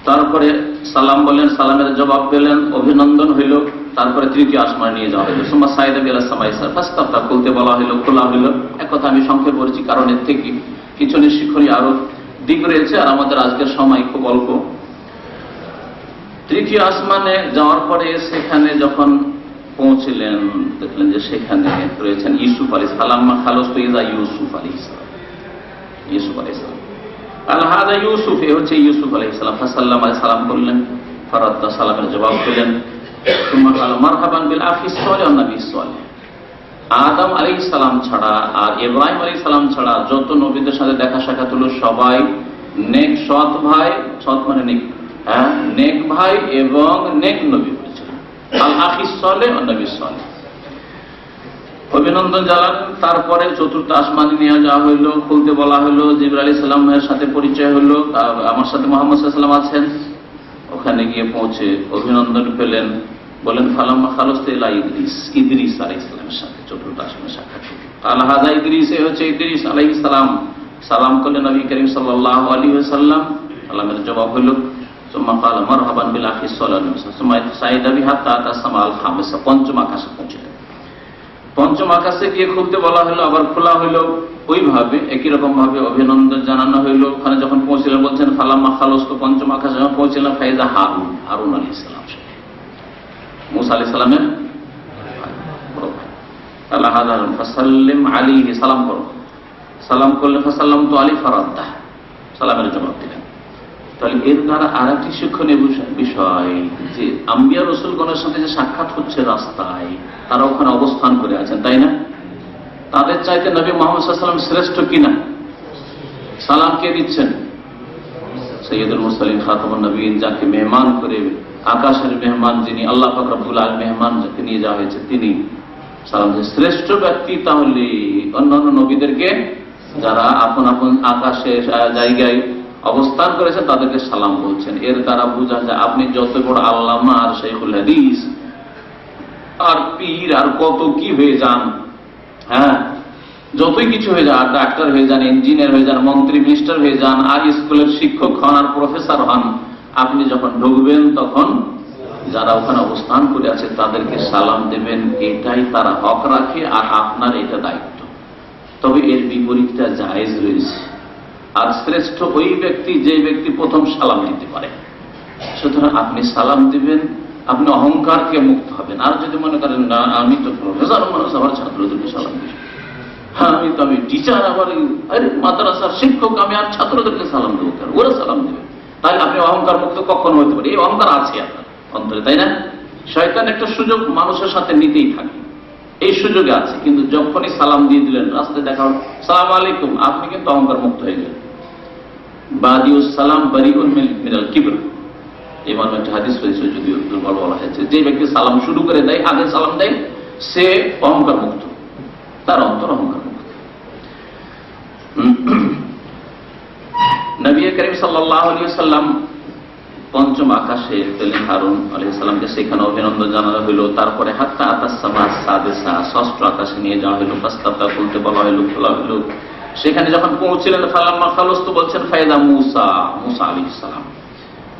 তারপরে সালাম বললেন, সালামের জবাব পেলেন, অভিনন্দন হইল। তারপরে তৃতীয় আসমানে নিয়ে যাওয়া হইল। সুম্মা সাইদা বিল সামাই, ফাস্তাফতা, খুলতে বলা হইল, খোলা হইল। এক কথা আমি সংক্ষেপ করেছি, কারণ এর থেকে পিছনের শিক্ষণীয় আরো দিক রয়েছে, আর আমাদের আজকের সময় খুব অল্প। তৃতীয় আসমানে যাওয়ার পরে সেখানে যখন পৌঁছলেন, দেখলেন যে সেখানে রয়েছেন ইউসুফ আলাইহিস সালাম। খালাসতু ইযা ইউসুফ আলাইহিস সালাম, ইউসুফ আলাইহিস সালাম। আল-হাযা ইউসুফ, এ হচ্ছে ইউসুফ আলাইহিস সালাম। ফাসাল্লাম আলাইহি, সালাম করলেন। ফারাদ্দা, সালামের জবাব দিলেন। সুম্মা ক্বালা মারহাবান বিল আখিস সালিহ ওয়ান নবিয়্যিস সালিহ, আদম আলাইহিস সালাম ছাড়া আর ইব্রাহিম আলাইহিস সালাম ছাড়া যত নবীদের সাথে দেখা সাক্ষাৎ হলো সবাই নেক সৎ ভাই, সৎ মানে নেক, হ্যাঁ, নেক ভাই এবং নেক নবী হয়েছিল। আল আখিস সালিহ ওয়ান নবিয়্যিস সালিহ, অভিনন্দন জানান। তারপরে চতুর্থ আসমানে নিয়ে যাওয়া হইলো, খুলতে বলা হলো। জিবরাইল আলাইহিস সালামের সাথে পরিচয় হলো, আমার সাথে মুহাম্মদ সাল্লাল্লাহু আলাইহি ওয়াসাল্লাম আছেন। ওখানে গিয়ে পৌঁছে অভিনন্দন পেলেন। বলেন ফালাম্মা খালাসতু ইলা ইদ্রিস আলাইহিস সালামের সাথে চতুর্থ আসমানে সাক্ষাৎ হলো। আল হাযা ইদ্রিস, এ হচ্ছে ইদ্রিস আলাইহিস সালাম। সালাম করলেন নবী করিম সাল্লাল্লাহু আলাইহি ওয়াসাল্লাম, সালামের জবাব হলো। সুম্মা ক্বালা মারহাবান বিল আখিস সালাম, সুম্মা সাইদা বি হাত্তা আতা সামাল খামিসা, পঞ্চম আকাশে পৌঁছলেন। পঞ্চম আকাশে গিয়ে খুলতে বলা হলো, আবার খোলা হইল। ওইভাবে একই রকম ভাবে অভিনন্দন জানানো হইলো। ওখানে যখন পৌঁছলেন বলছেন ফালাম্মা খালাসতু, পঞ্চম আকাশে যখন পৌঁছলেন ফাইদা হারুন, হারুন আলাইহিস সালাম, মুসা আলাইহিস সালামের বড় ভাই। আল্লাহ হাদারুন ফাসাল্লিম আলাইহি, সালাম করো। সালাম করলে ফাসাল্লামতু আলাইহি ফারাদ্দা, সালামের জবাব দিলেন। তাহলে এর দ্বারা আর একটি শিক্ষণীয় বিষয় যে আম্বিয়া রাসূলগণের সাথে যে সাক্ষাৎ হচ্ছে রাস্তায়, তারা ওখানে অবস্থান করে আছেন, তাই না? তাদের চাইতে নবী মুহাম্মদ সাল্লাল্লাহু আলাইহি ওয়াসাল্লাম শ্রেষ্ঠ কিনা? সালাম কে দিচ্ছেন? সৈয়দুল মুরসালিন খাতামুন নবীয়িন, যাকে মেহমান করে, আকাশের মেহমান যিনি, আল্লাহ পাক রব্বুল আলামিন মেহমান যাকে নিয়ে যাওয়া হয়েছে, তিনি সালাম দিচ্ছেন। শ্রেষ্ঠ ব্যক্তি তাহলে অন্যান্য নবীদেরকে যারা আপন আপন আকাশের জায়গায় অবস্থান করেছেন তাদেরকে সালাম বলছেন। এর দ্বারা বোঝা যায় আপনি যত বড় আল্লামা আর শাইখুল হাদিস আর পীর আর কত কি হয়ে যান, হ্যাঁ, যতই কিছু হয়ে যান, ডাক্তার হয়ে যান, ইঞ্জিনিয়ার হয়ে যান, মন্ত্রী মিনিস্টার হয়ে যান, আর স্কুলের শিক্ষক হন আর প্রফেসর হন, আপনি যখন ঢুকবেন তখন যারা ওখানে অবস্থান করে আছে তাদেরকে সালাম দেবেন। এটাই তারা হক রাখে আর আপনার এটা দায়িত্ব। তবে এর বিপরীতটা জায়েজ রয়েছে। আর শ্রেষ্ঠ ওই ব্যক্তি যে ব্যক্তি প্রথম সালাম দিতে পারে। সুতরাং আপনি সালাম দিবেন, আপনি অহংকারকে মুক্ত হবেন। আর যদি মনে করেন না আমি তো প্রফেসর মানুষ, আমার ছাত্রদেরকে সালাম দিই, হ্যাঁ আমি টিচার, আবার মাদ্রাসার শিক্ষক, আমি আর ছাত্রদেরকে সালাম দেবো কেন, ওরা সালাম দেবে, তাহলে আপনি অহংকার মুক্ত কখনো হতে পারে। এই অহংকার আছে আপনার অন্তরে, তাই না? শয়তান একটা সুযোগ মানুষের সাথে নিতেই থাকে, এই সুযোগে আছে। কিন্তু যখনই সালাম দিয়ে দিলেন, রাস্তায় দেখা হল সালাম আলাইকুম, আপনি কিন্তু অহংকার মুক্ত হয়ে গেলেন। বাদিউস সালাম বারিউন মিনাল কিবর, এই মর্মে একটা হাদিস রয়েছে, যদিও দুর্বল বলা হয়েছে। যে ব্যক্তি সালাম শুরু করে দেয়, আগে সালাম দেয়, সে অহংকার মুক্ত, তার অন্তর অহংকার মুক্ত। নবী করিম সাল্লাল্লাহু আলাইহি ওয়াসাল্লাম পঞ্চম আকাশে পেলেন হারুন আলাইহিস সালামকে, সেখানে অভিনন্দন জানানো হলো। তারপরে হাত্তা আতাস সামা সাদিসা, ষষ্ঠ আকাশে নিয়ে যাওয়া হলো, ফাস্তাতা খুলতে বলা হলো, খোলা হলো। সেখানে যখন পৌঁছলেন ফালাম্মা খালাসতু, বলছেন ফাইদা মুসা, মুসা আলাইহিস সালাম।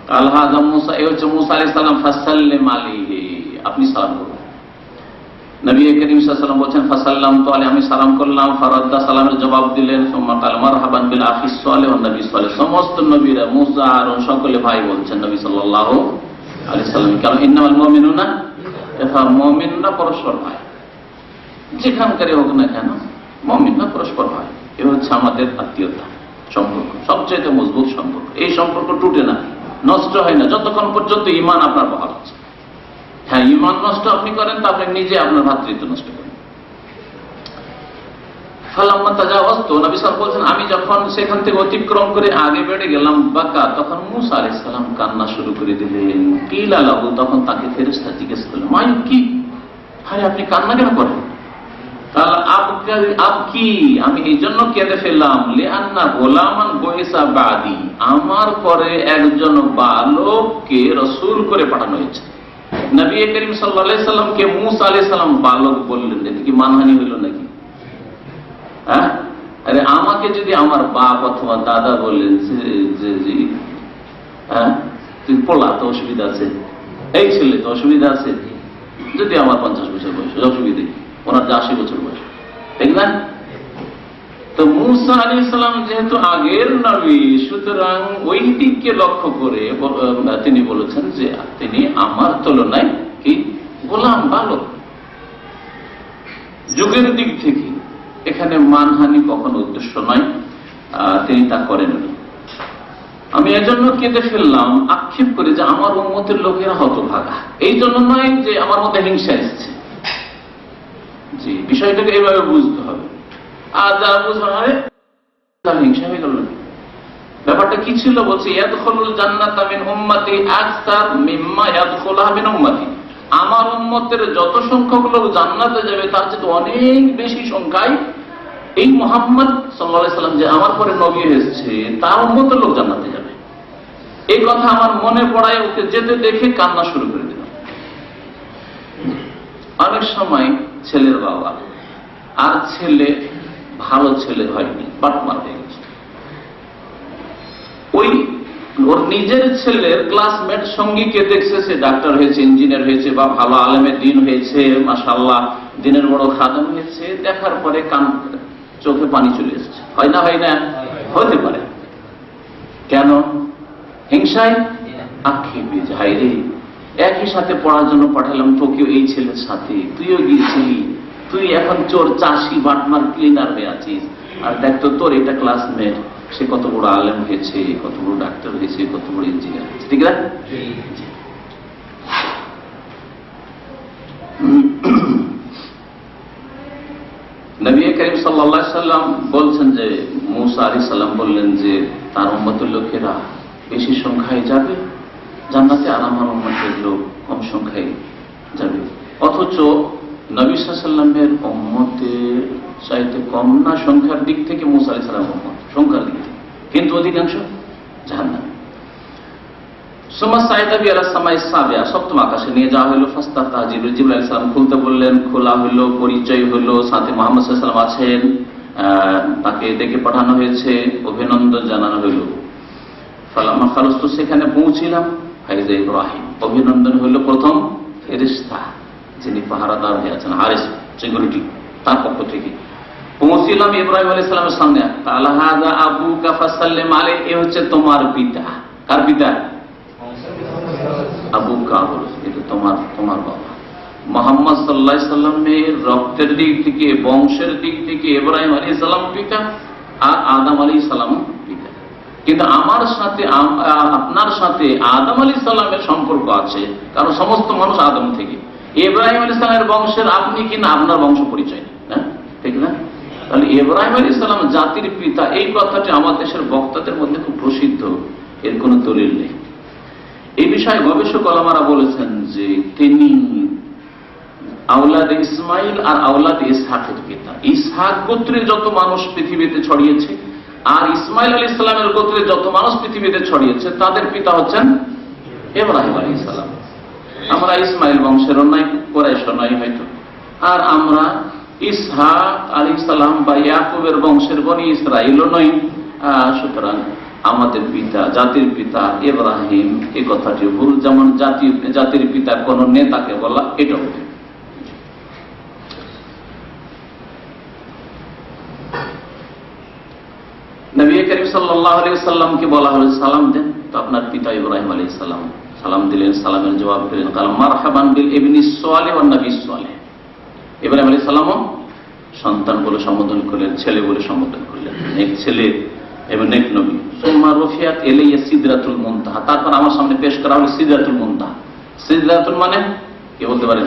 কাল হাযা মুসা, এই হচ্ছে মুসা আলাইহিস সালাম। ফাসাল্লিম আলাইহি, আপনি সালাম করুন। নবী করিম সাল্লাল্লাহু আলাইহি ওয়াসাল্লাম বলছেন ফাসাল্লামতু আলাইহি, আমি সালাম করলাম। ফারাদ্দা, সালামের জবাব দিলেন। সুম্মা কাল মারহাবান বিল আখিস সালেহ ওয়ান নবী সালেহ, সমস্ত নবীরা মুসা আর সকলে ভাই বলছেন নবী সাল্লাল্লাহু আলাইহি ওয়াসাল্লাম। কারণ ইন্নামাল মুমিনুনা ইখওয়া, মুমিনরা পরস্পর ভাই, যেখানকারই হোক না কেন মুমিনরা পরস্পর ভাই। এ হচ্ছে আমাদের আত্মীয়তা সম্পর্ক, সবচেয়ে মজবুত সম্পর্ক। এই সম্পর্ক টুটে না, নষ্ট হয় না যতক্ষণ পর্যন্ত ঈমান আপনার বহাল আছে। হ্যাঁ, ঈমান নষ্ট আপনি করেন তো আপনি নিজে আপনার ভ্রাতৃত্ব নষ্ট করেন। ফালাম্মা তাজাওয়াজতু, নবী সাল্লাল্লাহু আলাইহি ওয়াসাল্লাম বলছেন আমি যখন সেখান থেকে অতিক্রম করে আগে বেড়ে গেলাম, বাকা, তখন মুসা আলাইহিস সালাম কান্না শুরু করে দিলেন। কিলা লাহু, তখন তাকে ফেরেশতা জিজ্ঞেস করলেন, মাই কি, আরে আপনি কান্না কেন করেন? কি, আমি এই জন্য কেঁদে ফেললাম, লিআন্না গোলামান বহিসা বাদি, আমার পরে একজন বালককে রাসূল করে পাঠানো হয়েছে। নবী করিম সাল্লাল্লাহু আলাইহি সাল্লামকে মুসা আলাইহিস সালাম বালক বললেন, এটা কি মানহানি হইল নাকি? হ্যাঁ, আরে আমাকে যদি আমার বাপ অথবা দাদা বললেন যে হ্যাঁ তুই পোলা, তো অসুবিধা আছে, এই ছেলে তো অসুবিধা আছে, যদি আমার 50 বছর বয়স, অসুবিধা কি, ওনার 80 বছর বয়স, ঠিক না? তো মুসা আলাইহিস সালাম যেহেতু আগের নবী, সুতরাং ওই দিককে লক্ষ্য করে তিনি বলেছেন যে তিনি আমার তুলনায় কি গোলাম, বালক। যুগের দিক থেকে এখানে মানহানি কখনো উদ্দেশ্য নয়, তিনি তা করেননি। আমি এজন্য কেঁদে ফেললাম আক্ষেপ করে যে আমার উম্মতের লোকেরা হতভাগা, এই জন্য নয় যে আমার মধ্যে হিংসা এসেছে। জি, বিষয়টাকে এইভাবে বুঝতে হবে। আর যারা বুঝবে তার হিংসা হয়ে গেল, ব্যাপারটা কি ছিল? বলছে ইয়াদখুলুল জান্নাতা মিন উম্মতি আকসার মিম্মা ইয়াদখুলুহা মিন উম্মতি, আমার উম্মতের যত সংখ্যক লোক জান্নাতে যাবে তার চেয়ে অনেক বেশি সংখ্যায় এই মুহাম্মদ সাল্লাল্লাহু আলাইহি সাল্লাম যে আমার পরে নবী এসেছে তার উম্মতের লোক জান্নাতে যাবে। এই কথা আমার মনে পড়ায় ওকে যেতে দেখে কান্না শুরু করে দিলাম। অনেক সময় ছেলের বাবা আর ছেলে ভালো ছেলে হয়নি, বাটমার হয়ে গেছে। ওই ওর নিজের ছেলের ক্লাসমেট সঙ্গীকে দেখছে সে ডাক্তার হয়েছে, ইঞ্জিনিয়ার হয়েছে, বা ভালো আলেমে দিন হয়েছে, মাশাআল্লাহ দিনের বড় খাদেম হয়েছে, দেখার পরে চোখে পানি চলে এসেছে, হয় না? হয় না? হতে পারে। কেন? হিংসায় আক্ষেপে যাই রে, একই সাথে পড়ার জন্য পাঠালাম তোকেও এই ছেলের সাথে, তুইও গিয়েছিলি, তুই এখন চোর চাষি বাটমার ক্লিনার হয়ে আছিস, আর দেখ তো তোর এটা ক্লাসমেট, সে কত বড় আলেম হয়েছে, কত বড় ডাক্তার হয়েছে, কত বড় ইঞ্জিনিয়ার হয়েছে, ঠিক না? নবী করিম সাল্লাল্লাহু আলাইহি সাল্লাম বলছেন যে মুসা আলাইহিস সালাম বললেন যে তার উম্মতের লোকেরা বেশি সংখ্যায় যাবে জান্নাতে, আর আমার উম্মতের লোক কম সংখ্যায় যাবে। অথচ নবী সাল্লাল্লাহু আলাইহি সাল্লামের উম্মতের চাইতে কম না সংখ্যার দিক থেকে মুসা আলাইহিস সালাম উম্মত, সংখ্যার দিক থেকে, কিন্তু অধিকাংশ জাহান্নামে। সপ্তম আকাশে নিয়ে যাওয়া হলো, ফাস্তাফতাহ জিবরিল আলাইহিস সালাম খুলতে বললেন, খোলা হলো, পরিচয় হলো, সাথে মুহাম্মদ সাল্লাল্লাহু আলাইহি ওয়াসাল্লাম আছেন, তাকে ডেকে পাঠানো হয়েছে, অভিনন্দন জানানো হইল। ফালাম্মা খালাসতু, সেখানে পৌঁছিলাম, ফাইজা ইব্রাহিম, অভিনন্দন হইল প্রথম ফেরেশতা যিনি পাহারাদার হয়ে আছেন, হারিস সিকিউরিটি, তার পক্ষ থেকে পৌঁছিলাম ইব্রাহিম আলাইহিস সালামের সামনে। কালা হাযা আবুকা ফাসাল্লিম আলাইহি, এ হচ্ছে তোমার পিতা। কার পিতা? আবু কাবুল, এটা তোমার বাবা। মুহাম্মদ সাল্লাল্লাহু আলাইহি সাল্লামের রক্তের দিক থেকে, বংশের দিক থেকে ইব্রাহিম আলাইহিস সালাম পিতা, আর আদম আলাইহিস সালাম পিতা। কিন্তু আমার সাথে, আপনার সাথে আদম আলাইহিস সালামের সম্পর্ক আছে, কারণ সমস্ত মানুষ আদম থেকে। ইব্রাহিম আলাইহিস সালামের বংশের আপনি কিনা আপনার বংশ পরিচয় না, ঠিক না? তাহলে ইব্রাহিম আলাইহিস সালাম জাতির পিতা, এই কথাটি আমার দেশের বক্তাদের মধ্যে খুব প্রসিদ্ধ, এর কোনো দলিল নেই। এই বিষয়ে গবেষক ওলামারা বলেছেন যে তিনি আওলাদ ইসমাইল আর আওলাদ ইসহাকের পিতা। ইসহাক গোত্রে যত মানুষ পৃথিবীতে ছড়িয়েছে, আর ইসমাইল আলাইহিস সালামের গোত্রে যত মানুষ পৃথিবীতে ছড়িয়েছে, তাদের পিতা হচ্ছেন ইব্রাহিম আলাইহিস সালাম। আমরা ইসমাইল বংশেরও নাই, কুরাইশও নাই হয়তো, আর আমরা ইসহাক আলাইহিস সালাম বা ইয়াকুবের বংশের বনি ইসরাইলও নই। সুতরাং আমাদের পিতা, জাতির পিতা ইব্রাহিম, এই কথাটি ভুল। যেমন জাতির পিতা কোন নেতাকে বলা, এটা ভুল। নবী করিম সাল্লাল্লাহু আলাইহি ওয়াসাল্লামকে বলা হলো সালাম দেন, তো আপনার পিতা ইব্রাহিম আলাইহিস সালাম সালাম দিলেন, সালামের জবাব দিলেন, কাল মারহাবান বিল ইবনিস সালিহ ওয়ান নবিয়্যিস সালিহ। ইব্রাহিম আলাইহিস সালামও সন্তান বলে সম্বোধন করলেন, ছেলে বলে সম্বোধন করলেন, এক ছেলে এবং এক নবী। সুম্মা রুফিয়াত ইলাইয়া সিদরাতুল মুনতাহা, তারপর আমার সামনে পেশ করা হলো সিদরাতুল মুনতাহা। সিদরাতুল মানে কি বলতে পারেন?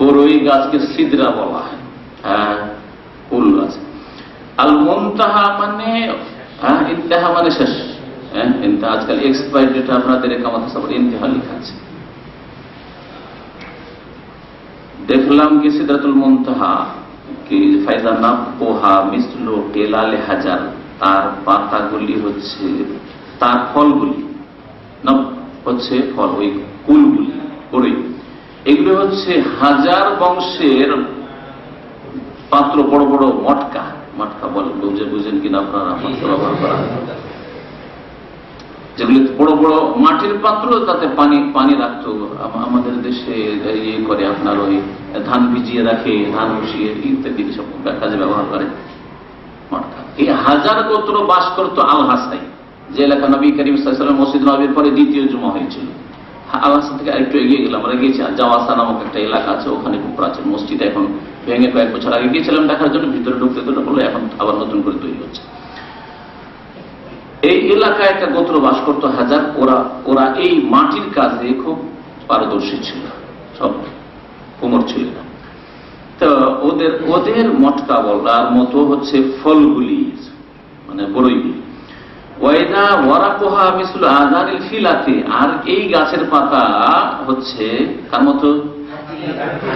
বড়ই গাছকে সিদরা বলা হয়, হ্যাঁ, ফুল গাছ। আল মুনতাহা মানে ইন্তেহা মানে শেষ, হ্যাঁ, ইন্তেহা। আজকাল এক্সপায়ার ডেট আপনাদের একামত সাবর ইন্তেহা লেখা আছে। দেখলাম কি সিদরাতুল মুনতাহা কি ফাইজা নাবুহা মিসলু টিলাল হাজার, তার পাতাগুলি হচ্ছে, তার ফলগুলি, নব হচ্ছে ফল, ওই কুলগুলি, ওই এগুলি হচ্ছে হাজার বংশের পাত্র, বড় বড় মটকা, মটকা বলে, বুঝেন কিনা আপনারা, ব্যবহার করা যেগুলি বড় বড় মাটির পাত্র, তাতে পানি রাখতো। আমাদের দেশে ইয়ে করে আপনার ওই ধান ভিজিয়ে রাখে, ধান বসিয়ে ইত্যাদি সব কাজে ব্যবহার করে মটকা। এই হাজার গোত্র বাস করতো আল হাসাই, যে এলাকা নবী করিম সাল্লাল্লাহু আলাইহি ওয়াসাল্লাম মসজিদ নববীর পরে দ্বিতীয় জুমা হয়েছিল। আল হাসান থেকে আরেকটু এগিয়ে গেলাম, আমরা গিয়েছি জাওয়াসা নামক একটা এলাকা আছে, ওখানে খুব প্রাচীন মসজিদ, এখন ভেঙে কয়েক বছর আগে গিয়েছিলাম দেখার জন্য, ভিতরে ঢুকতে বললো, এখন আবার নতুন করে তৈরি হচ্ছে। এই এলাকায় একটা গোত্র বাস করতো হাজার। ওরা এই মাটির কাজে খুব পারদর্শী ছিল, সব কোমর ছিল না। তো ওদের মটকা বলার মতো হচ্ছে ফলগুলি, মানে বড়ইগুলি। ওয়াইদা ওয়ারাকুহা মিসলু আযানিল ফিলাতি, আর এই গাছের পাতা হচ্ছে কার মতো?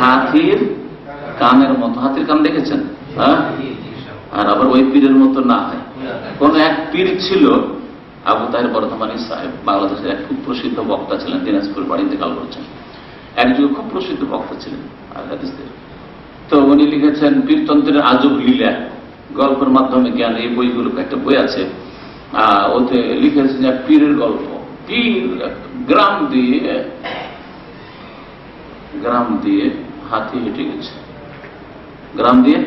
হাতির কানের মতো। হাতির কান দেখেছেন? হ্যাঁ। আর আবার ওই পীরের মতো না হয়। কোন এক পীর ছিল, আবু তাহের বর্ধমানী সাহেব, বাংলাদেশের এক খুব প্রসিদ্ধ বক্তা ছিলেন, দিনাজপুর বাড়ি ইন্তেকাল করেছেন। একজন খুব প্রসিদ্ধ বক্তা ছিলেন হাদিসের। তো উনি লিখেছেন পীরতন্ত্রের আজব লীলা, গল্পের মাধ্যমে জ্ঞান, এই বইগুলো, একটা বই আছে, ওতে লিখেছেন এক পীরের গল্প। পীর গ্রাম দিয়ে হাতি হেঁটে গেছে, গ্রাম দিয়ে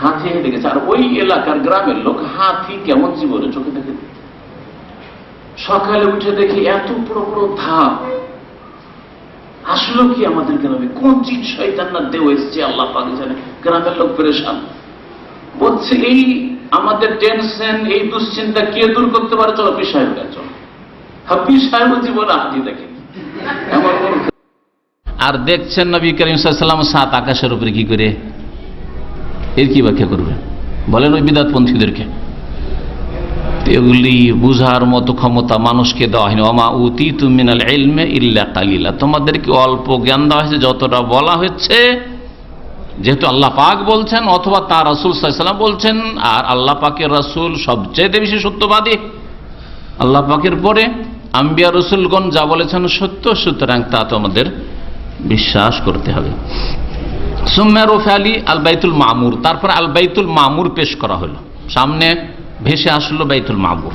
হাতি হেঁটে গেছে, আর ওই এলাকার গ্রামের লোক হাতি কেমন জীবনে চোখে দেখে। সকালে উঠে দেখি এত বড় বড় ধাপ, আসলো কি আমাদের গ্রামে? কোন জিন শয়তান না দেও এসছে, আল্লাহ পাক জানে। গ্রামের লোক পেরেশান, বলছে এই আমাদের টেনশন, এই দুশ্চিন্তা কে দূর করতে পারে? চলো পীর সাহেব কাছে চলো। পীর সাহেব জীবনে হাতি দেখে। আর দেখছেন নবী করিম সাল্লাল্লাহু আলাইহি ওয়াসাল্লাম 7 আকাশের উপরে কি করে, এর কি ব্যাখ্যা করবেন? বলেন ওই বিদআতপন্থীদেরকে। এগুলি বুঝার মতো ক্ষমতা মানুষকে দেওয়া হয়নি। ওমা উতিতু মিনাল ইলমি ইল্লা কালিলা, তোমাদেরকে অল্প জ্ঞান দেওয়া হয়েছে, যতটা বলা হচ্ছে, যেহেতু আল্লাহ পাক বলছেন অথবা তার রাসূল সাল্লাল্লাহু আলাইহি ওয়াসাল্লাম বলছেন, আর আল্লাহ পাকের রাসূল সবচেয়ে বেশি সত্যবাদী। আল্লাহ পাকের পরে আম্বিয়া রাসূলগণ যা বলেছেন সত্য, সুতরাং তা তোমাদের বিশ্বাস করতে হবে। সুম্মা রুফিআ আলী আল বাইতুল মামুর, তারপর আল বাইতুল মামুর পেশ করা হলো, সামনে ভেসে আসলো বাইতুল মামুর।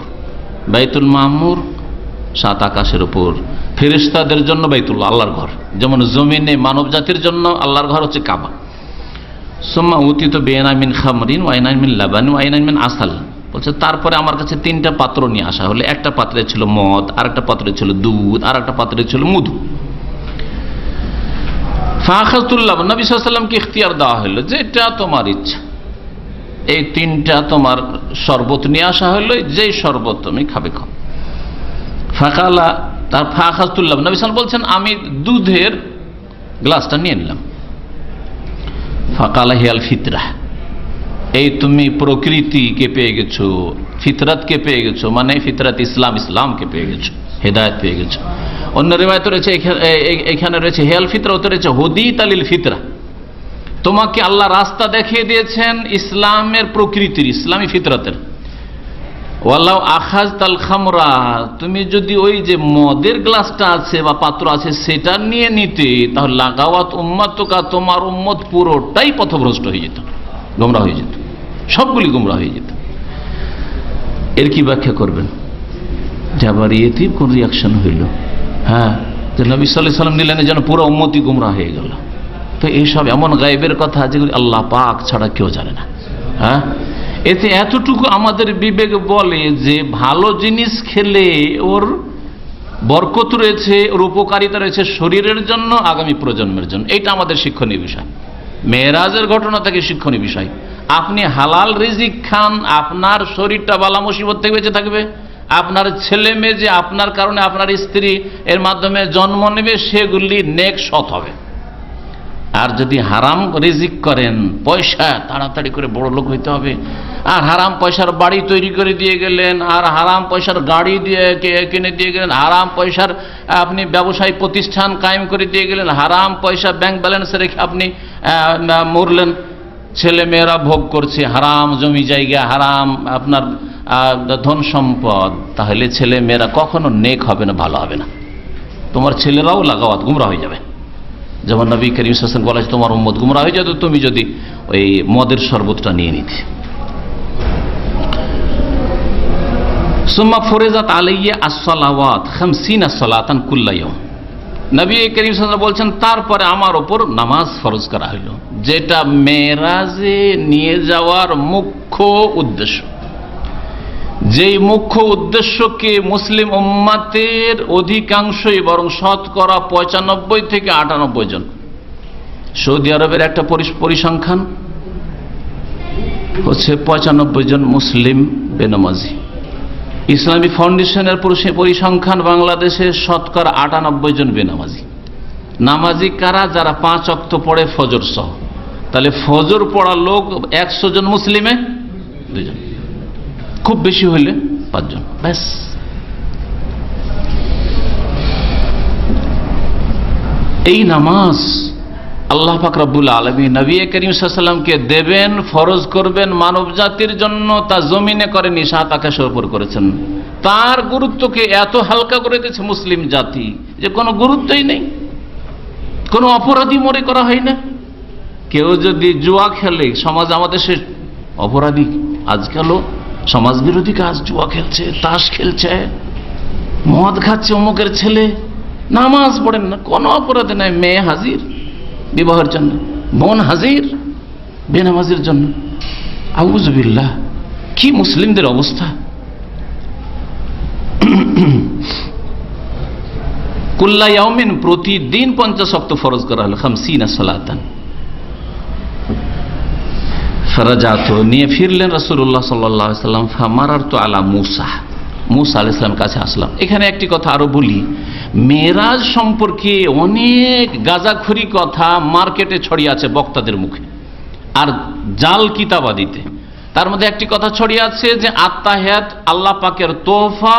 বাইতুল মামুর 7 আকাশের উপর, ফেরেশতাদের জন্য বাইতুল্লাহ আল্লাহর ঘর, যেমন জমিনে মানব জাতির জন্য আল্লাহর ঘর হচ্ছে কাবা। সুম্মা উতিতু বিআইনা মিন খামরিন ওয়া আইনান মিন লাবান ওয়া আইনান মিন আসাল, বলছে তারপরে আমার কাছে 3টা পাত্র নিয়ে আসা হলো। একটা পাত্রে ছিল মদ, আর একটা পাত্রে ছিল দুধ, আর একটা পাত্রে ছিল মধু। ফাখাতুল্লাহ, নবী সাল্লাল্লাহু আলাইহি ওয়াসাল্লামকে ইখতিয়ার দেওয়া হলো যে এটা তোমার ইচ্ছা, এই 3টা তোমার শরবত নিয়ে আসা হলো, যেই শরবত তুমি খাবে খাও। ফাকালা, তার ফাখাতুল্লাহ, নবী সাল্লাল্লাহু বলছেন আমি দুধের গ্লাসটা নিয়ে নিলাম। ফাকালা হিয়াল ফিতরা, এই তুমি প্রকৃতিকে পেয়ে গেছো, ফিতরাতকে পেয়ে গেছো, মানে ফিতরাত ইসলাম, ইসলামকে পেয়ে গেছো, হেদায়েত পেয়ে গেছো। অন্য রিওয়ায়াতে রয়েছে, এখানে রয়েছে হেয়াল ফিতরা, ওতে রয়েছে হুদিত আলিল ফিতরা, তোমাকে আল্লাহ রাস্তা দেখিয়ে দিয়েছেন ইসলামের প্রকৃতির, ইসলামী ফিতরাতের। ওয়ালাউ আখাযতাল খামরা, তুমি যদি ওই যে মদের গ্লাসটা আছে বা পাত্র আছে সেটা নিয়ে নিতে, তাহলে লাগাওয়াত উম্মাতুকা, তোমার উম্মত পুরোটাই পথভ্রষ্ট হয়ে যেত, গোমরা হয়ে যেত, সবগুলি গোমরা হয়ে যেত। এর কি ব্যাখ্যা করবেন? যে আবার এতে কোন রিয়াকশন হইল? হ্যাঁ, যে নবী সাল্লাল্লাহু আলাইহি ওয়াসাল্লাম নিলেন যেন পুরো উম্মতই গোমরা হয়ে গেল। তো এইসব এমন গায়েবের কথা যেগুলি আল্লাহ পাক ছাড়া কেউ জানে না। হ্যাঁ, এতে এতটুকু আমাদের বিবেক বলে যে ভালো জিনিস খেলে ওর বরকত রয়েছে, ওর উপকারিতা রয়েছে শরীরের জন্য, আগামী প্রজন্মের জন্য। এটা আমাদের শিক্ষণীয় বিষয়। মেরাজের ঘটনা থেকে শিক্ষণীয় বিষয়, আপনি হালাল রিজিক খান, আপনার শরীরটা বালা মুসিবত থেকে বেঁচে থাকবে, আপনার ছেলে মেয়ে যে আপনার কারণে আপনার স্ত্রী এর মাধ্যমে জন্ম নেবে সেগুলি নেক সৎ হবে। আর যদি হারাম রিজিক করেন, পয়সা তাড়াতাড়ি করে বড় লোক হইতে হবে, আর হারাম পয়সার বাড়ি তৈরি করে দিয়ে গেলেন, আর হারাম পয়সার গাড়ি দিয়ে কিনে দিয়ে গেলেন, হারাম পয়সার আপনি ব্যবসায়ী প্রতিষ্ঠান কায়েম করে দিয়ে গেলেন, হারাম পয়সা ব্যাংক ব্যালেন্সে রেখে আপনি মরলেন, ছেলে মেয়েরা ভোগ করছে হারাম জমি জায়গা, হারাম আপনার ধন সম্পদ, তাহলে ছেলে মেয়েরা কখনো নেক হবে না, ভালো হবে না। তোমার ছেলেরাও লাগাওয়াত গুমরা হয়ে যাবে। যেমন নবী করিম সাল্লাল্লাহু আলাইহি ওয়াসাল্লাম বলেছে তোমার উম্মত গুমরা হয়ে যেত তুমি যদি ওই মদের শরবতটা নিয়ে নিতে। সুম্মা ফরিজাত আলাইয়া as-সালাওয়াত 50 সালাতান কুল্লা ইয়াওম, নবী করিম সাল্লাল্লাহু আলাইহি ওয়াসাল্লাম বলছেন তারপরে আমার উপর নামাজ ফরজ করা হলো, যেটা মেরাজে নিয়ে যাওয়ার মুখ্য উদ্দেশ্য। যেই মুখ্য উদ্দেশ্যকে মুসলিম উম্মাতের অধিকাংশই, বরং শতকরা 95 থেকে 98 জন, সৌদি আরবের একটা পরিসংখ্যান হচ্ছে 95 জন মুসলিম বেনামাজি। ইসলামী ফাউন্ডেশনের পরিসংখ্যান বাংলাদেশে শতকরা 98 জন বেনামাজি। নামাজি কারা? যারা 5 ওয়াক্ত পড়ে ফজর সহ। তাহলে ফজর পড়া লোক 100 জন, মুসলিমে 2 জন, খুব বেশি হইলে 5 জন, ব্যাস। এই নামাজ আল্লাহ পাক রব্বুল আলামিন নবী করিম সাল্লাল্লাহু আলাইহি ওয়াসাল্লামকে দেবেন, ফরজ করবেন মানব জাতির জন্য, তা জমিনে করেনি, 7 আকাশের উপর করেছেন। তার গুরুত্বকে এত হালকা করে দিয়েছে মুসলিম জাতি যে কোনো গুরুত্বই নেই, কোনো অপরাধী মনে করা হয় না। কেউ যদি জুয়া খেলে, সমাজ আমাদের সে অপরাধী, আজকালও সমাজ বিরোধী কাজ, জুয়া খেলছে, তাস খেলছে, মদ খাচ্ছে অমুকের ছেলে, নামাজ পড়েন না, কোনো অপরাধে নাই। মেয়ে হাজির বিবাহের জন্য, বোন হাজির বেনামাজির জন্য, আউযুবিল্লাহ, কি মুসলিমদের অবস্থা। কুল্লা ইয়াউমিন, প্রতিদিন 50 ওয়াক্ত ফরজ করা হলো, 50 সালাতান। ফারাজাত, নিয়ে ফিরলেন রাসূলুল্লাহ সাল্লাল্লাহু আলাইহি ওয়াসাল্লাম। ফামারারতু আলা মুসা, মুসা আলাইহিস সালামের কাছে আসলাম। এখানে একটি কথা আরো বলি, মেরাজ সম্পর্কে অনেক গাঁজাখুরি কথা মার্কেটে ছড়িয়ে আছে বক্তাদের মুখে আর জাল কিতাবাদিতে। তার মধ্যে একটি কথা ছড়িয়ে আছে যে আত্তাহিয়াত আল্লাহ পাকের তোহফা,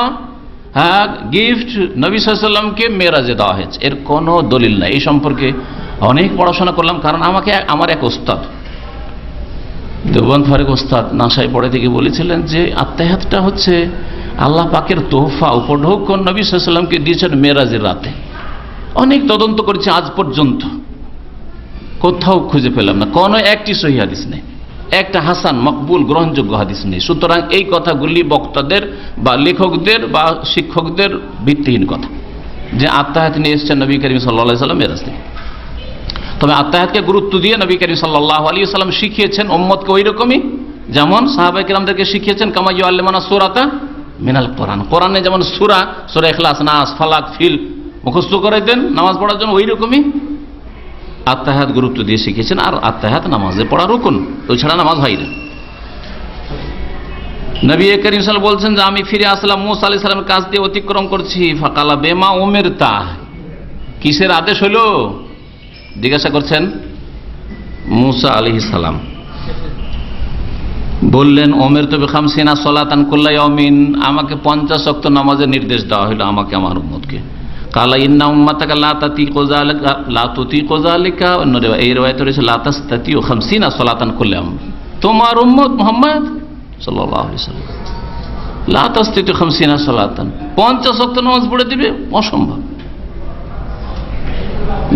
হ্যাঁ, গিফট নবী সাল্লাল্লাহু আলাইহি ওয়াসাল্লামকে মেরাজে দেওয়া হয়েছে। এর কোনো দলিল নাই। এই সম্পর্কে অনেক পড়াশোনা করলাম, কারণ আমাকে আমার এক ওস্তাদ, দেওবন্দ ফারুক ওস্তাদ, নাসাই পড়ে থেকে বলেছিলেন যে আত্তাহিয়াতটা হচ্ছে আল্লাহ পাকের তোহফা, উপঢৌকন নবী সাল্লাল্লাহু আলাইহি ওয়াসাল্লামকে দিয়েছেন মেরাজের রাতে। অনেক তদন্ত করেছি, আজ পর্যন্ত কোথাও খুঁজে পেলাম না, কোনো একটি সহিহ হাদিস নেই, একটা হাসান মকবুল গ্রহণযোগ্য হাদিস নেই। সুতরাং এই কথাগুলি বক্তাদের বা লেখকদের বা শিক্ষকদের ভিত্তিহীন কথা, যে আত্তাহিয়াত নিয়ে এসেছেন নবী করিম সাল্লাল্লাহু আলাইহি ওয়াসাল্লাম মেরাজ থেকে। তবে আত্তাহিয়াতকে গুরুত্ব দিয়ে নবী করিম সাল্লাল্লাহু আলাইহি ওয়াসাল্লাম শিখিয়েছেন উম্মতকে ওই রকমই, যেমন সাহাবায়ে কেরামদেরকে শিখিয়েছেন কামা ইউআল্লিমুনা সূরাতা মিনাল কোরআন। কোরআনে যেমন সূরা ইখলাস, নাস, ফালাক, ফিল মুখস্থ করাইতেন নামাজ পড়ার জন্য, ওই রকমই আত্তাহিয়াত গুরুত্ব দিয়ে শিখিয়েছেন। আর আত্তাহিয়াত নামাজে পড়া রুকুন, ওই ছাড়া নামাজ হয় না। নবী করিম সাল্লাল্লাহু আলাইহি ওয়াসাল্লাম বলছেন যে আমি ফিরে আসলাম, মুসা আলাইহিস সালামের কাছ দিয়ে অতিক্রম করছি। ফাকালা বেমা উমিরতা, কিসের আদেশ হলো জিজ্ঞাসা করছেন মুসা আলাইহিস সালাম। বললেন উমিরতু বিখামসিনা সালাতান কুল্লা ইয়াউমিন, আমাকে 50 ওয়াক্ত নামাজের নির্দেশ দেওয়া হলো, আমাকে আমার উম্মতকে। কালা ইন্না উম্মাতাকা লা তাতিকু যালিকা লা তুতিকু যালিকা, অন্য এই riwayat রয়েছে লা তাস্তাতিউ 50 সালাতান কুল্লা ইয়াউম, তোমার উম্মত মুহাম্মদ সাল্লাল্লাহু আলাইহি ওয়াসাল্লাম লা তাস্তাতিউ 50 সালাতান, 50 ওয়াক্ত নামাজ পড়ে দিবে অসম্ভব।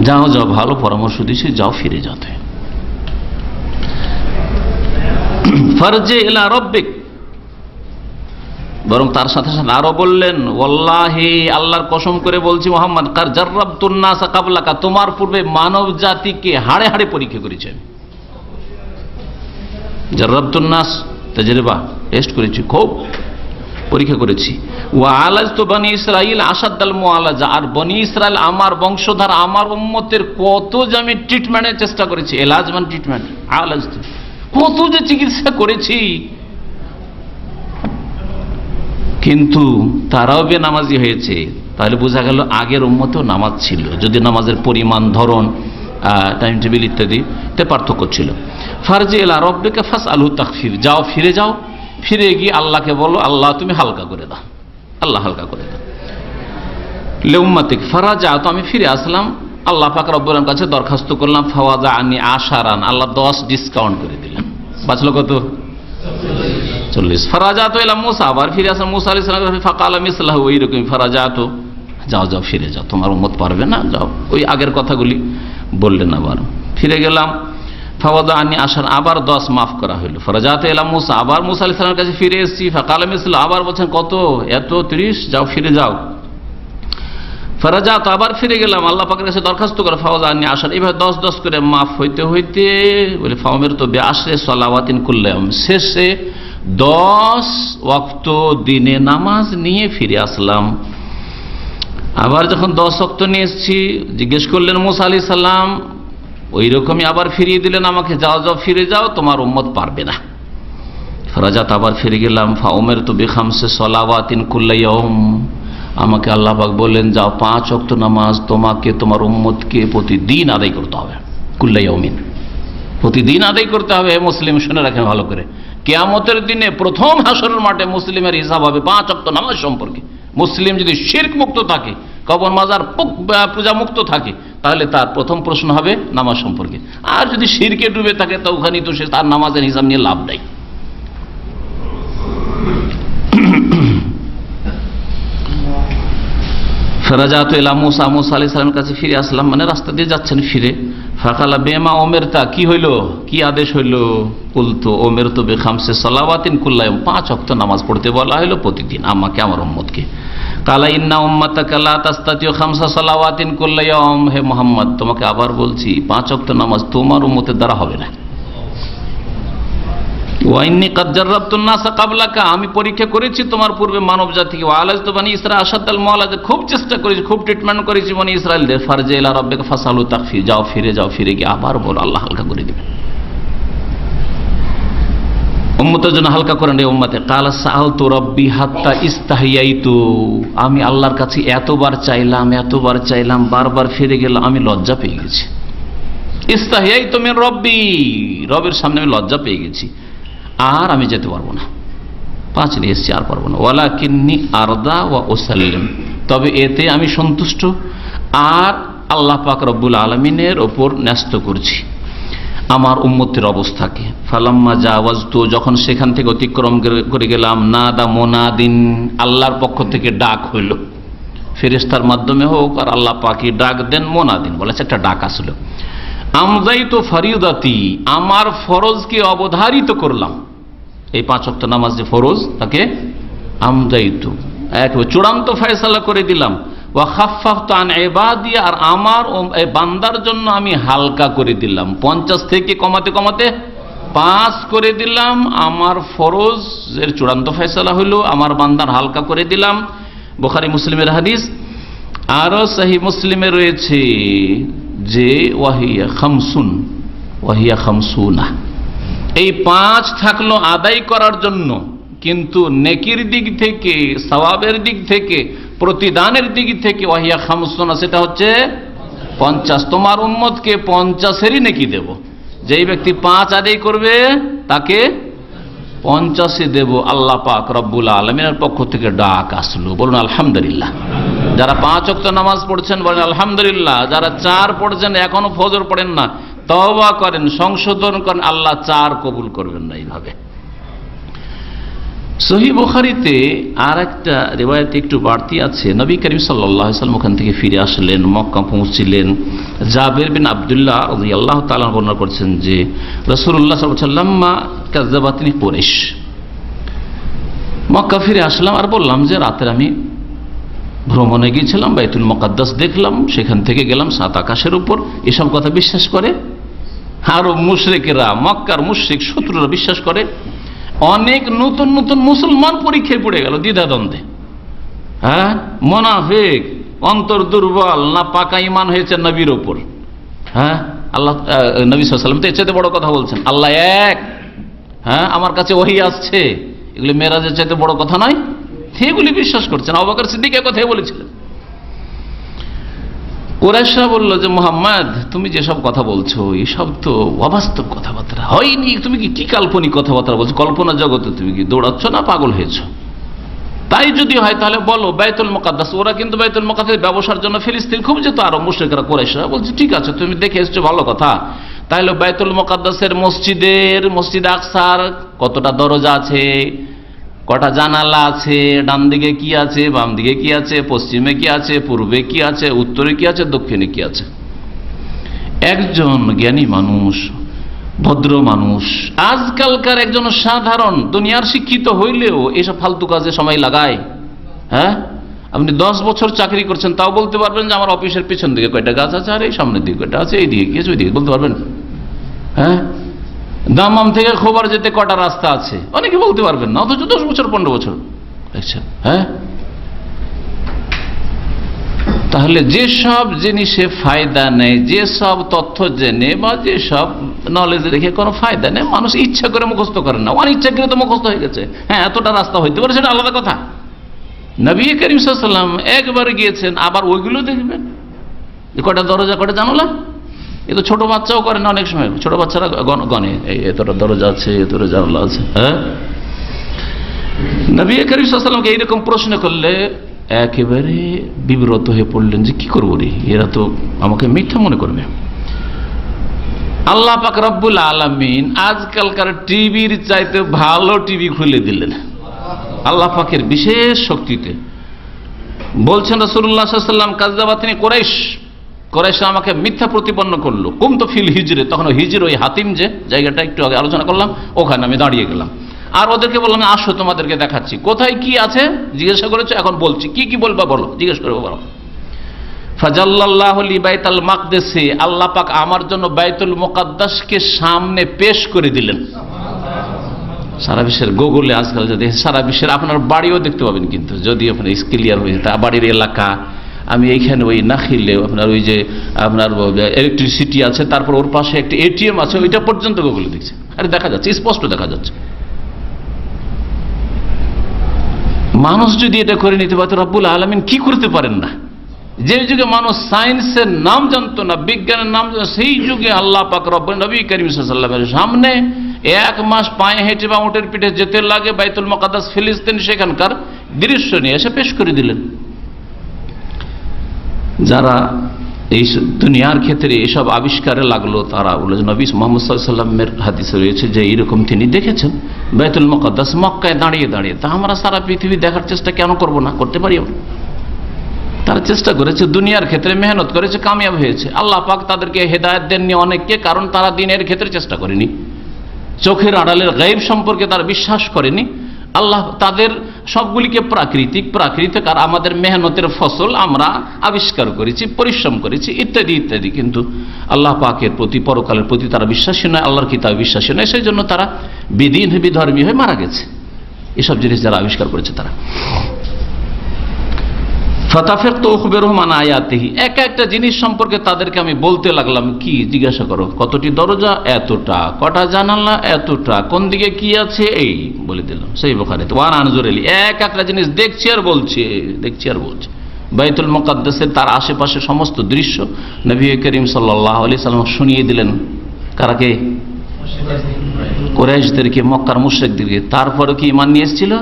যাও যাও, ভালো পরামর্শ দিছি, যাও ফিরে যাতে। ফারজি ইলা রাব্বিক, বরং তার সাথে সাথে আরো বললেন ওয়াল্লাহি, আল্লাহর কসম করে বলছি মুহাম্মদ, কার জাররাবতুন নাস ক্বাবলাকা, তোমার পূর্বে মানব জাতিকে হাড়ে হাড়ে পরীক্ষা করেছেন। জাররাবতুন নাস, তাজরিবা, টেস্ট করেছি, খুব পরীক্ষা করেছি। ওয়া আলাজতু বনি ইসরাইল আশাদ্দাল মুআলাজা, আর বনি ইসরাইল আমার বংশধর আমার উম্মতের কত যে আমি ট্রিটমেন্টের চেষ্টা করেছি। এলাজ মানে ট্রিটমেন্ট, আলাজতু, কত যে চিকিৎসা করেছি, কিন্তু তারাও বেনামাজি হয়েছে। তাহলে বোঝা গেল আগের উম্মতেও নামাজ ছিল, যদি নামাজের পরিমাণ, ধরন, টাইম টেবিল ইত্যাদিতে পার্থক্য ছিল। ফারজি ইলা রাব্বিকা ফাসআলহু তাখফিফ, যাও ফিরে যাও, ফিরে গিয়ে আল্লাহকে বলো আল্লাহ তুমি হালকা করে দাও, আল্লাহ হালকা করে দাও। লিউম্মাতিক, ফারাজা, তো আমি ফিরে আসলাম, আল্লাহ পাক রব্বুল আলামিনের কাছে দরখাস্ত করলাম। ফাওয়াজা আনি আশারান, আল্লাহ 10 ডিসকাউন্ট করে দিলেন, বাঁচলো কত? 40। ফারাজাত ইলা মুসা, আবার ফিরে আসলাম মুসা আলাইহিস সালাম। ফাকালা মিসলাহু, ওই রকম ফারাজাত, যাও যাও ফিরে যাও, তোমার উম্মত পারবে না, যাও। ওই আগের কথাগুলি বললেন। আবার ফিরে গেলাম, ফাওয়াজা আনি আশার, আবার 10 মাফ করা হলো। ফারাজাত ইলা মুসা, আবার মুসা আলাইহিস সালামের কাছে ফিরে এসেছি। ফাকালা মিসলাহু, আবার বলছেন কত? এত 30, যাও ফিরে যাও। ফারাজাত, আবার ফিরে গেলাম, আল্লাহ পাকের কাছে দরখাস্ত করে। ফাওয়াজা আনি আশার, এইভাবে 10 করে মাফ হইতে হইতে বলে ফাউমির তো বিআশরি সালাওয়াতিন কুল্লা ইয়াউম, শেষে 10 ওয়াক্ত দিনে নামাজ নিয়ে ফিরে আসলাম। আবার যখন 10 ওয়াক্ত নিয়ে এসেছি, জিজ্ঞেস করলেন মুসা আলাইহিস সালাম, ওই রকমই আবার ফিরিয়ে দিলেন আমাকে, যাও যাও ফিরে যাও, তোমার উম্মত পারবে না। ফারাজাত, আবার ফিরে গেলাম। ফাউমির তো বিখামসি সালাওয়াতিন কুল্লা ইয়াউম, আমাকে আল্লাহ পাক বললেন যাও 5 ওয়াক্ত নামাজ তোমাকে তোমার উম্মতকে প্রতিদিন আদায় করতে হবে। কুল্লা ইয়াউমিন, প্রতিদিন আদায় করতে হবে। মুসলিম শুনে রাখেন ভালো করে, কিয়ামতের দিনে প্রথম হাসরের মাঠে মুসলিমের হিসাব হবে 5 ওয়াক্ত নামাজ সম্পর্কে। মুসলিম যদি শিরক মুক্ত থাকে, কবর মাজার পূজা মুক্ত থাকে, তাহলে তার প্রথম প্রশ্ন হবে নামাজ সম্পর্কে। আর যদি শিরকে ডুবে থাকে তো ওখানেই তো সে তার নামাজের হিসাব নিয়ে লাভ নাই। ফারাজাতু ইলা মুসা, মুসা আলাইহিস সালামের কাছে ফিরে আসলাম, মানে রাস্তা দিয়ে যাচ্ছেন ফিরে। ফাকালা বেমা উমিরতা, কি হইল, কি আদেশ হইল? কুলতু উমিরতু বিখামসি সালাওয়াতিন কুল্লা ইয়াউম, 5 ওয়াক্ত নামাজ পড়তে বলা হলো প্রতিদিন আমাকে আমার উম্মতকে। কালা ইন্না উম্মাতাকা লা তাস্তাতিউ 5 সালাওয়াতিন কুল্লা ইয়াউম, হে মুহাম্মদ তোমাকে আবার বলছি 5 ওয়াক্ত নামাজ তোমার উম্মতের দ্বারা হবে না। ওয়াইন্নী কাদ জাররাবতুন নাসা ক্বাবলাকা, আমি পরীক্ষা করেছি তোমার পূর্বে মানব জাতিকে। ওয়ালাজতু বানি ইসরাঈল আশাদ্দাল মুআলাজা, খুব চেষ্টা করেছি, খুব ট্রিটমেন্ট করেছি বনি ইসরাঈলদের। ফারজি ইলা রাব্বিকা ফাসআলু তাখফি, যাও ফিরে যাও, ফিরে গিয়ে আবার বলো, আল্লাহ হালকা করে দিবেন। উম্মতের জন্য হালকা করেন রে উম্মতে। কালা সাআলতু রাব্বি হাত্তা ইস্তাহিয়াইতু, আমি আল্লাহর কাছে এতবার চাইলাম, বারবার ফিরে গেলাম, আমি লজ্জা পেয়ে গেছি। ইস্তাহিয়াইতু মিন রাব্বি, রবের সামনে আমি লজ্জা পেয়ে গেছি, আর আমি যেতে পারবো না। 5 নিয়ে এসছি, আর পারবো না। ওয়ালাকিন্নী আরদা ওয়া উসাল্লিম, তবে এতে আমি সন্তুষ্ট আর আল্লাহ পাক রব্বুল আলামিনের ওপর ন্যস্ত করছি আমার উম্মতের অবস্থাকে। ফালাম্মা জাওয়াজতু, যখন সেখান থেকে অতিক্রম করে গেলাম, নাদা মুনাদিন, আল্লাহর পক্ষ থেকে ডাক হইল, ফেরেশতার মাধ্যমে হোক আর আল্লাহ পাকই ডাক দেন। মুনাদিন বলেছে, একটা ডাক আসলো। আমযাইতু ফারিদাতি, আমার ফরজকে অবধারিত করলাম। এই 5 ওয়াক্ত নামাজ যে ফরজ, তাকে আমযাইতু, একেবারে চূড়ান্ত ফয়সালা করে দিলাম। ওয়া খাফফাফতু আন ইবাদি, আর আমার বান্দার জন্য আমি হালকা করে দিলাম। 50 থেকে কমাতে 5 করে দিলাম। আমার ফরজের চূড়ান্ত ফয়সালা হইল, আমার বান্দার হালকা করে দিলাম। বুখারী মুসলিমের হাদিস। আরো সহিহ মুসলিমে রয়েছে যে ওয়াহিয়া খামসুনা, এই 5 থাকলো আদায় করার জন্য, কিন্তু নেকির দিক থেকে, সওয়াবের দিক থেকে, প্রতিদানের দিক থেকে ওয়াহিয়া খামসুনা, সেটা হচ্ছে 50। তোমার উম্মতকে 50-এরই নেকি দেব। যেই ব্যক্তি 5 আদায় করবে তাকে 50 দেব। আল্লাহ পাক রব্বুল আলামিনের পক্ষ থেকে ডাক আসলো, বলুন আলহামদুলিল্লাহ। যারা 5 ওয়াক্ত নামাজ পড়ছেন বলেন আলহামদুলিল্লাহ। যারা 4 পড়ছেন, এখনো ফজর পড়েন না, তওবা করেন, সংশোধন করেন, আল্লাহ 4 কবুল করবেন না এইভাবে। সহিহ বুখারীতে আর একটা রিওয়ায়াতে একটু বাড়তি আছে। নবী করিম সাল্লাল্লাহু আলাইহি ওয়াসাল্লাম ওখান থেকে ফিরে আসলেন, মক্কা পৌঁছলেন। জাবের বিন আব্দুল্লাহ রাদিয়াল্লাহু তাআলা বর্ণনা করছেন যে রাসূলুল্লাহ সাল্লাল্লাহু আলাইহি ওয়াসাল্লাম কাযাবাতনি কুরাইশ, মক্কা ফিরে আসলাম আর বললাম যে রাতের আমি ভ্রমণে গিয়েছিলাম, বাইতুল মুকাদ্দাস দেখলাম, সেখান থেকে গেলাম 7 আকাশের উপর। এসব কথা বিশ্বাস করে আরো মুশরিকেরা, মক্কার মুশরিক শত্রুরা বিশ্বাস করে। অনেক নতুন নতুন মুসলমান পরীক্ষায় পড়ে গেল দ্বিধাদ্বন্দ্বে। হ্যাঁ, মুনাফিক, অন্তর দুর্বল, না পাকা ঈমান হয়েছে নবীর উপর। হ্যাঁ, আল্লাহ নবী সাল্লাল্লাহু আলাইহি ওয়াসাল্লাম তো এর চাইতে বড় কথা বলছেন, আল্লাহ এক। হ্যাঁ, আমার কাছে ওহী আসছে, এগুলি মেরাজের চাইতে বড় কথা নয়, সেগুলি বিশ্বাস করছেন। আবু বকর সিদ্দিক এর কথাই বলেছিলেন। কুরাইশরা বলল যে মুহাম্মদ, তুমি যেসব কথা বলছো এসব তো অবাস্তব কথাবার্তা, হয়নি। তুমি কি কাল্পনিক কথাবার্তা বলছো? কল্পনা জগতে তুমি কি দৌড়াচ্ছ না পাগল হয়েছো? তাই যদি হয় তাহলে বলো বাইতুল মুকাদ্দাস। ওরা কিন্তু বাইতুল মুকাদ্দাস ব্যবসার জন্য ফিলিস্তিন খুব যেত, আরো মুশরিকরা কুরাইশরা বলছে ঠিক আছে, তুমি দেখে এসছো, ভালো কথা। তাহলে বাইতুল মুকাদ্দাসের মসজিদ আকসার কতটা দরজা আছে, কটা জানালা আছে, ডান দিকে কি আছে, বাম দিকে কি আছে, পশ্চিমে কি আছে, পূর্বে কি আছে, উত্তরে কি আছে, দক্ষিণে কি আছে। একজন জ্ঞানী মানুষ, ভদ্র মানুষ, আজকালকার একজন সাধারণ দুনিয়ার শিক্ষিত হইলেও এসব ফালতু কাজে সময় লাগায়। হ্যাঁ, আপনি 10 বছর চাকরি করছেন, তাও বলতে পারবেন যে আমার অফিসের পিছন দিকে কয়টা গাছ আছে, আর এই সামনের দিকে কয়টা আছে, এই দিকে কি আছে, ওই দিকে বলতে পারবেন। হ্যাঁ, দামাম থেকে খোবার যেতে কটা রাস্তা আছে, অনেকে বলতে পারবেন না, অথচ 10 বছর 15 বছর দেখছেন। হ্যাঁ, তাহলে যেসব জিনিসে ফায়দা নেই, যেসব তথ্য জেনে বা যেসব নলেজ রেখে কোনো ফায়দা নেই, মানুষ ইচ্ছা করে মুখস্থ করেন না, অনিচ্ছা করে তো মুখস্থ হয়ে গেছে। হ্যাঁ, এতটা রাস্তা হইতে পারে, সেটা আলাদা কথা। নবী করিম সাল্লাল্লাহু আলাইহি ওয়াসাল্লাম একবার গিয়েছেন, আবার ওইগুলো দেখবেন, কটা দরজা, কটা জানালা। এ তো ছোট বাচ্চাও করে না, অনেক সময় ছোট বাচ্চারা গনে, এতটা দরজা আছে, এতটা জানালা আছে। হ্যাঁ, নবী করিম সাল্লাল্লাহু আলাইহি ওয়াসাল্লামকে এইরকম প্রশ্ন করলে একেবারে বিব্রত হয়ে পড়লেন যে কি করবো রে, এরা তো আমাকে মিথ্যা মনে করবে। আল্লাহ পাক রব্বুল আলামিন আজকালকার টিভির চাইতে ভালো টিভি খুলে দিলেন আল্লাহ পাকের বিশেষ শক্তিতে। বলছেন রাসূলুল্লাহ সাল্লাল্লাহু আলাইহি ওয়াসাল্লাম কাযাবাতনি কুরাইশ আমাকে মিথ্যা প্রতিপন্ন করলো। কুমতু ফিল হিজরে, তখন হিজর ওই হাতিম যে জায়গাটা একটু আগে আলোচনা করলাম, ওখানে আমি দাঁড়িয়ে গেলাম। আর ওদেরকে বললাম আসো তোমাদেরকে দেখাচ্ছি কোথায় কি আছে, জিজ্ঞাসা করেছো, এখন বলছি, কি কি বলবা বলো, জিজ্ঞেস করবো বলো। ফাজাল্লাল্লাহু লি বাইতুল মাকদিস, আল্লাহ পাক আমার জন্য বাইতুল মুকাদ্দাসকে সামনে পেশ করে দিলেন। সারা বিশ্বের গুগলে আজকাল যদি সারা বিশ্বের আপনার বাড়িও দেখতে পাবেন, কিন্তু যদি আপনার ক্লিয়ার হয়ে তা বাড়ির এলাকা, আমি এইখানে ওই নাখিলে আপনার ওই যে আপনার ইলেকট্রিসিটি আছে, তারপর ওর পাশে একটা এটিএম আছে, ওইটা পর্যন্ত গুগলে দেখছে, আরে দেখা যাচ্ছে, স্পষ্ট দেখা যাচ্ছে। মানুষ যদি এটা করে নিতে পারত, রব্বুল আলামিন কি করতে পারেন না? যে যুগে মানুষ সায়েন্সের নাম জানতো না, বিজ্ঞানের নাম জানতো, সেই যুগে আল্লাহ পাক রব্বুল নবী করিম সাল্লাল্লাহু আলাইহি ওয়াসাল্লামের সামনে 1 মাস পায়ে হেঁটে বা উটের পিঠে যেতে লাগে বাইতুল মুকাদ্দাস ফিলিস্তিন, সেখানকার দৃশ্য নিয়ে এসে পেশ করে দিলেন। যারা এই দুনিয়ার ক্ষেত্রে এসব আবিষ্কারে লাগলো, তারা নবী মুহাম্মদ সাল্লাল্লাহু আলাইহি ওয়াসাল্লামের হাদিসে রয়েছে যে এইরকম তিনি দেখেছেন বাইতুল মুকাদ্দাস মক্কায় দাঁড়িয়ে দাঁড়িয়ে। তা আমরা সারা পৃথিবী দেখার চেষ্টা কেন করব না? করতে পারি আমরা। তারা চেষ্টা করেছে, দুনিয়ার ক্ষেত্রে মেহনত করেছে, কামিয়াব হয়েছে। আল্লাহ পাক তাদেরকে হেদায়েত দেননি অনেককে, কারণ তারা দিনের ক্ষেত্রে চেষ্টা করেনি, চোখের আড়ালের গায়েব সম্পর্কে তারা বিশ্বাস করেনি। আল্লাহ তাদের সবগুলিকে প্রাকৃতিক আর আমাদের মেহনতের ফসল আমরা আবিষ্কার করেছি, পরিশ্রম করেছি, ইত্যাদি ইত্যাদি। কিন্তু আল্লাহ পাকের প্রতি, পরকালের প্রতি তারা বিশ্বাসী নয়, আল্লাহর কিতাবে বিশ্বাসী নয়, সেই জন্য তারা বিধর্মী হয়ে মারা গেছে। এসব জিনিস যারা আবিষ্কার করেছে তারা। একটা জিনিস সম্পর্কে তাদেরকে আমি বলতে লাগলাম, কি জিজ্ঞাসা করো, কতটি দরজা? এতটা। কটা জানালা? এতটা। কোন দিকে কি আছে? এই বলে দিলাম। সেই বুখারীতে ওয়ান আনজুরিলি, একটা জিনিস দেখছি আর বলছে। বাইতুল মুকাদ্দাসের তার আশেপাশে সমস্ত দৃশ্য নবী করিম সাল্লাল্লাহু আলাইহি সাল্লাম শুনিয়ে দিলেন। কারাকে? কুরাইশদেরকে, মক্কার মুশরিকদেরকে। তারপরে কি ঈমান নিয়ে এসেছিল?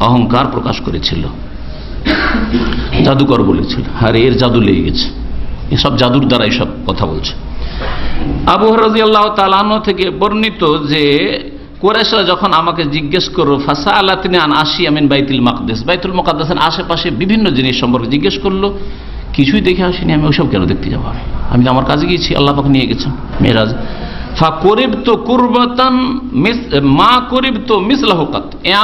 অহংকার প্রকাশ করেছিল, জাদুকর বলেছিল, আরে এর জাদু লেগে গেছে, এসব জাদুর দ্বারা এসব কথা বলছে। আবু হুরায়রা রাদিয়াল্লাহু তাআলা আনহু থেকে বর্ণিত যে কুরাইশরা যখন আমাকে জিজ্ঞেস করলো, ফাসাআলাতনি আন আশিয়া মিন বাইতুল মাকদিস, বাইতুল মুকাদ্দাসের আশেপাশে বিভিন্ন জিনিস সম্পর্কে জিজ্ঞেস করলো, কিছুই দেখে আসিনি আমি, ওইসব কেন দেখতে যাবো? আমি তো আমার কাজে গিয়েছি, আল্লাহ পাক নিয়ে গেছেন মেরাজ।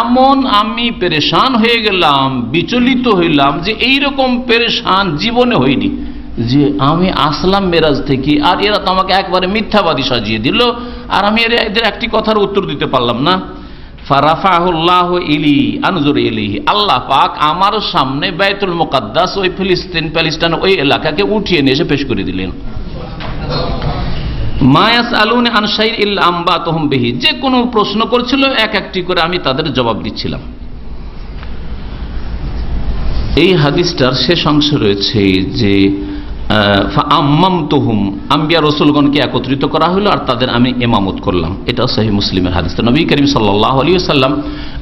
এমন আমি পেরেশান হয়ে গেলাম, বিচলিত হইলাম যে এইরকম পেরেশান জীবনে হইনি, যে আমি আসলাম মেরাজ থেকে আর এরা তো আমাকে একবারে মিথ্যাবাদী সাজিয়ে দিল, আর আমি এদের একটি কথার উত্তর দিতে পারলাম না। ফারাফাহুল্লাহু ইলি আনজুর ইলাইহি, আল্লাহ পাক আমার সামনে বাইতুল মুকাদ্দাস, ওই প্যালেস্টাইন ওই এলাকাকে উঠিয়ে নিয়ে এসে পেশ করে দিলেন। যে কোনো প্রশ্ন করছিল একটি করে আমি তাদের জবাব দিচ্ছিলাম। এই হাদিসটার শেষ অংশ রয়েছে যে আম্বিয়া রসুলগণকে একত্রিত করা হলো আর তাদের আমি ইমামত করলাম। এটা সহিহ মুসলিমের হাদিস। নবী করিম সাল্লাল্লাহু আলাইহি ওয়াসাল্লাম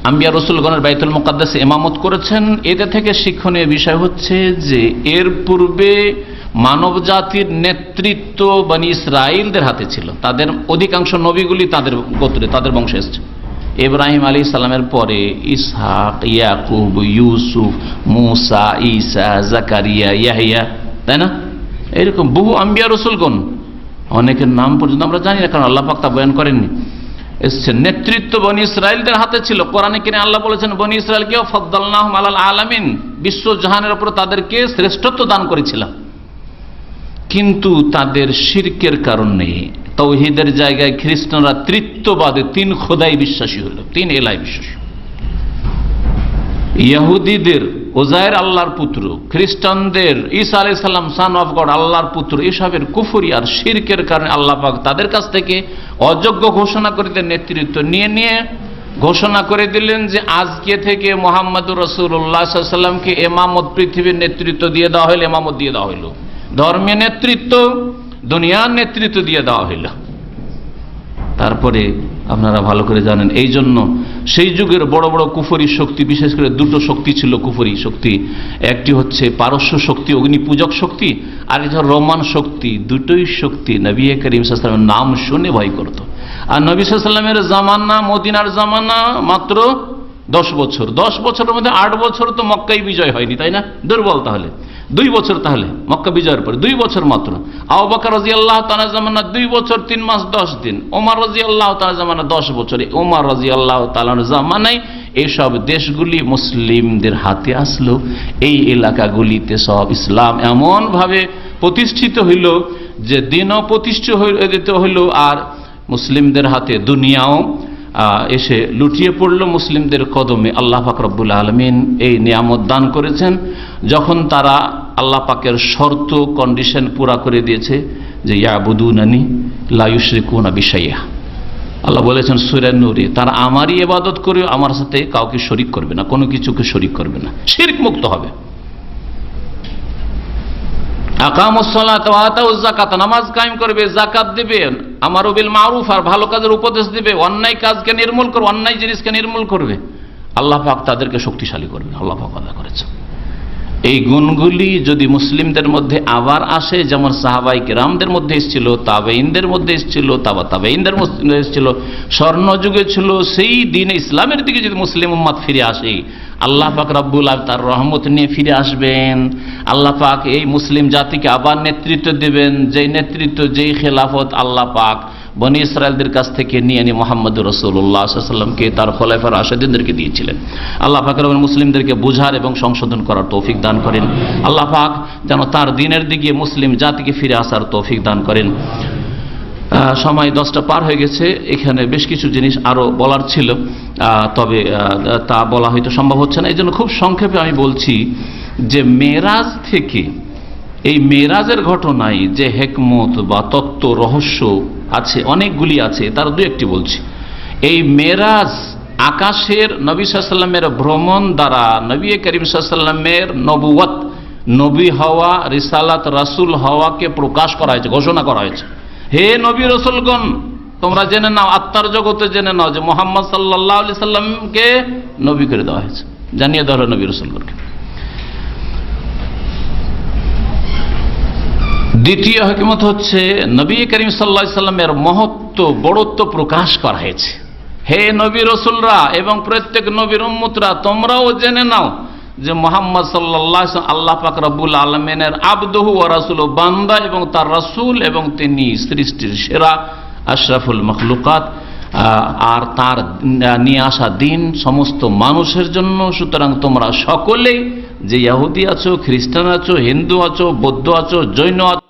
আম্বিয়া রসুলগণের বাইতুল মুকাদ্দাসে ইমামত করেছেন। এতে থেকে শিক্ষণীয় বিষয় হচ্ছে যে এর পূর্বে মানব জাতির নেতৃত্ব বনি ইসরাইলদের হাতে ছিল। তাদের অধিকাংশ নবীগুলি তাদের গোত্রে, তাদের বংশে এসেছে। ইব্রাহিম আলাইহিস সালামের পরে ইসহাক, ইয়াকুব, ইউসুফ, মুসা, ঈসা, জাকারিয়া, ইয়াহইয়া, তাই না? এরকম বহু আম্বিয়া রসুলগণ, অনেকের নাম পর্যন্ত আমরা জানি না, কারণ আল্লাহ পাক তা বয়ান করেননি। এসছে নেতৃত্ব বনি ইসরাইলদের হাতে ছিল। কোরআনে কিনে আল্লাহ বলেছেন বনি ইসরাইলকে ফাদ্দালনাহুম আলাল আলামিন, বিশ্ব জাহানের উপর তাদেরকে শ্রেষ্ঠত্ব দান করেছিলাম। কিন্তু তাদের শিরকের কারণে তাওহীদের জায়গায় খ্রিস্টানরা তৃতীয়বাদে, 3 খোদাই বিশ্বাসী হল, 3 এলাই বিশ্বাসী। ইহুদিদের ওজায়ের আল্লাহর পুত্র, খ্রিস্টানদের ঈসা আলাইহিস সালাম সন অফ গড, আল্লাহর পুত্র, এসবের কুফরি আর শিরকের কারণে আল্লাহ পাক তাদের কাছ থেকে অযোগ্য ঘোষণা করে দেন। নেতৃত্ব নিয়ে ঘোষণা করে দিলেন যে আজকে থেকে মুহাম্মদুর রাসূলুল্লাহ সাল্লাল্লাহু আলাইহি ওয়াসাল্লামকে ইমামত, পৃথিবীর নেতৃত্ব দিয়ে দেওয়া হলো, ইমামত দিয়ে দেওয়া হলো, ধর্মের নেতৃত্ব, দুনিয়ার নেতৃত্ব দিয়ে দেওয়া হইল। তারপরে আপনারা ভালো করে জানেন, এই জন্য সেই যুগের বড় বড় কুফরি শক্তি, বিশেষ করে 2টো শক্তি ছিল কুফরি শক্তি। একটি হচ্ছে পারস্য শক্তি, অগ্নি পূজক শক্তি, আর একটা রোমান শক্তি। 2টোই শক্তি নবী করিম সাল্লাল্লাহু আলাইহি ওয়াসাল্লামের নাম শুনে ভয় করত। আর নবী সাল্লাল্লাহু আলাইহি ওয়াসাল্লামের জামানা, মদিনার জামানা মাত্র 10 বছর। 10 বছরের মধ্যে 8 বছর তো মক্কায় বিজয় হয়নি, তাই না? দুর্বল। তাহলে 2 বছর, তাহলে মক্কা বিজয়ের পরে 2 বছর মাত্র। আবু বকর রাদিয়াল্লাহু তাআলা জামানা 2 বছর 3 মাস 10 দিন। ওমর রাদিয়াল্লাহু তাআলা জামানা 10 বছরে। ওমর রাদিয়াল্লাহু তাআলার জামানায় এইসব দেশগুলি মুসলিমদের হাতে আসলো। এই এলাকাগুলিতে সব ইসলাম এমন ভাবে প্রতিষ্ঠিত হইল যে দিনও প্রতিষ্ঠিত হইল আর মুসলিমদের হাতে দুনিয়াও এসে লুটিয়ে পড়ল মুসলিমদের কদমে। আল্লাহ পাক রব্বুল আলামিন এই নিয়ামত দান করেছেন যখন তারা আল্লাহ পাকের শর্ত কন্ডিশন পুরা করে দিয়েছে যে ইয়াবুদুনানি লা ইউশরিকুনা বিশাইআ। আল্লাহ বলেছেন সূরা নূরে, তারা আমারই ইবাদত করে, আমার সাথে কাউকে শরীক করবে না, কোনো কিছুকে শরীক করবে না, শিরক মুক্ত হবে। আকামুস সালাত ওয়া আতাউজ যাকাত, নামাজ কায়েম করবে, যাকাত দিবে, আমারু বিল মারুফ, আর ভালো কাজের উপদেশ দিবে, অন্যায় কাজকে নির্মূল করবে, অন্যায় জিনিসকে নির্মূল করবে। আল্লাহ পাক তাদেরকে শক্তিশালী করবে, আল্লাহ পাক ওয়াদা করেছেন। এই গুণগুলি যদি মুসলিমদের মধ্যে আবার আসে, যেমন সাহাবাই কেরামদের মধ্যে এসেছিল, তাবেঈনদের মধ্যে এসেছিল, তাবেঈনদের মধ্যে এসেছিল, স্বর্ণযুগে ছিল, সেই দিনে ইসলামের দিকে যদি মুসলিম উম্মাত ফিরে আসে, আল্লাহ পাক রব্বুল আলামিন তার রহমত নিয়ে ফিরে আসবেন। আল্লাহ পাক এই মুসলিম জাতিকে আবার নেতৃত্ব দেবেন, যেই নেতৃত্ব, যেই খেলাফত আল্লাহ পাক বনি ইসরায়েলদের কাছ থেকে নিয়ে মুহাম্মদুর রাসূলুল্লাহ সাল্লাল্লাহু আলাইহি ওয়াসাল্লামকে, তার খোলাফা রাশিদিনদেরকে দিয়েছিলেন। আল্লাহ পাক রব্বুল মুসলিমদেরকে বুঝার এবং সংশোধন করার তৌফিক দান করেন। আল্লাহ পাক যেন তার দ্বীনের দিকে মুসলিম জাতিকে ফিরে আসার তৌফিক দান করেন। সময় 10টা পার হয়ে গেছে, এখানে বেশ কিছু জিনিস আরো বলার ছিল, তবে তা বলা হয়তো সম্ভব হচ্ছে না। এই জন্য খুব সংক্ষেপে আমি বলছি যে মেরাজ থেকে, এই মেরাজের ঘটনায় যে হেকমত বা তত্ত্ব রহস্য আছে, অনেকগুলি আছে, তার দু একটি বলছি। এই মেরাজ আকাশের নবী সাল্লাল্লাহু আলাইহি ওয়াসাল্লামের ভ্রমণ দ্বারা নবী করিম সাল্লাল্লাহু আলাইহি ওয়াসাল্লামের নবুয়ত, নবী হওয়া, রিসালাত, রাসূল হওয়াকে প্রকাশ করা হয়েছে, ঘোষণা করা হয়েছে। হে নবী রাসূলগণ, তোমরা জেনে নাও, আত্মার জগতে জেনে নাও যে মুহাম্মদ সাল্লাল্লাহু আলাইহি সাল্লামকে নবী করে দেওয়া হয়েছে, জানিয়ে দেওয়া হলো নবী রাসূলগণকে। দ্বিতীয় হিকমত হচ্ছে নবী করিম সাল্লাল্লাহু আলাইহি সাল্লামের মহত্ব, বড়ত্ব প্রকাশ করা হয়েছে। হে নবী রাসূলরা এবং প্রত্যেক নবীর উম্মতরা, তোমরাও জেনে নাও যে মুহাম্মদ সাল্লাল্লাহু আলাইহি ওয়াসাল্লাম আল্লাহ পাক রব্বুল আলামিনের আবদুহু ওয়া রাসূলুহু, বান্দা এবং তার রাসূল, এবং তিনি সৃষ্টির সেরা, আশরাফুল মাখলুকাত, আর তার নিয়ে আসা দিন সমস্ত মানুষের জন্য। সুতরাং তোমরা সকলেই, যে ইহুদি আছো, খ্রিস্টান আছো, হিন্দু আছো, বৌদ্ধ আছো, জৈন আছো,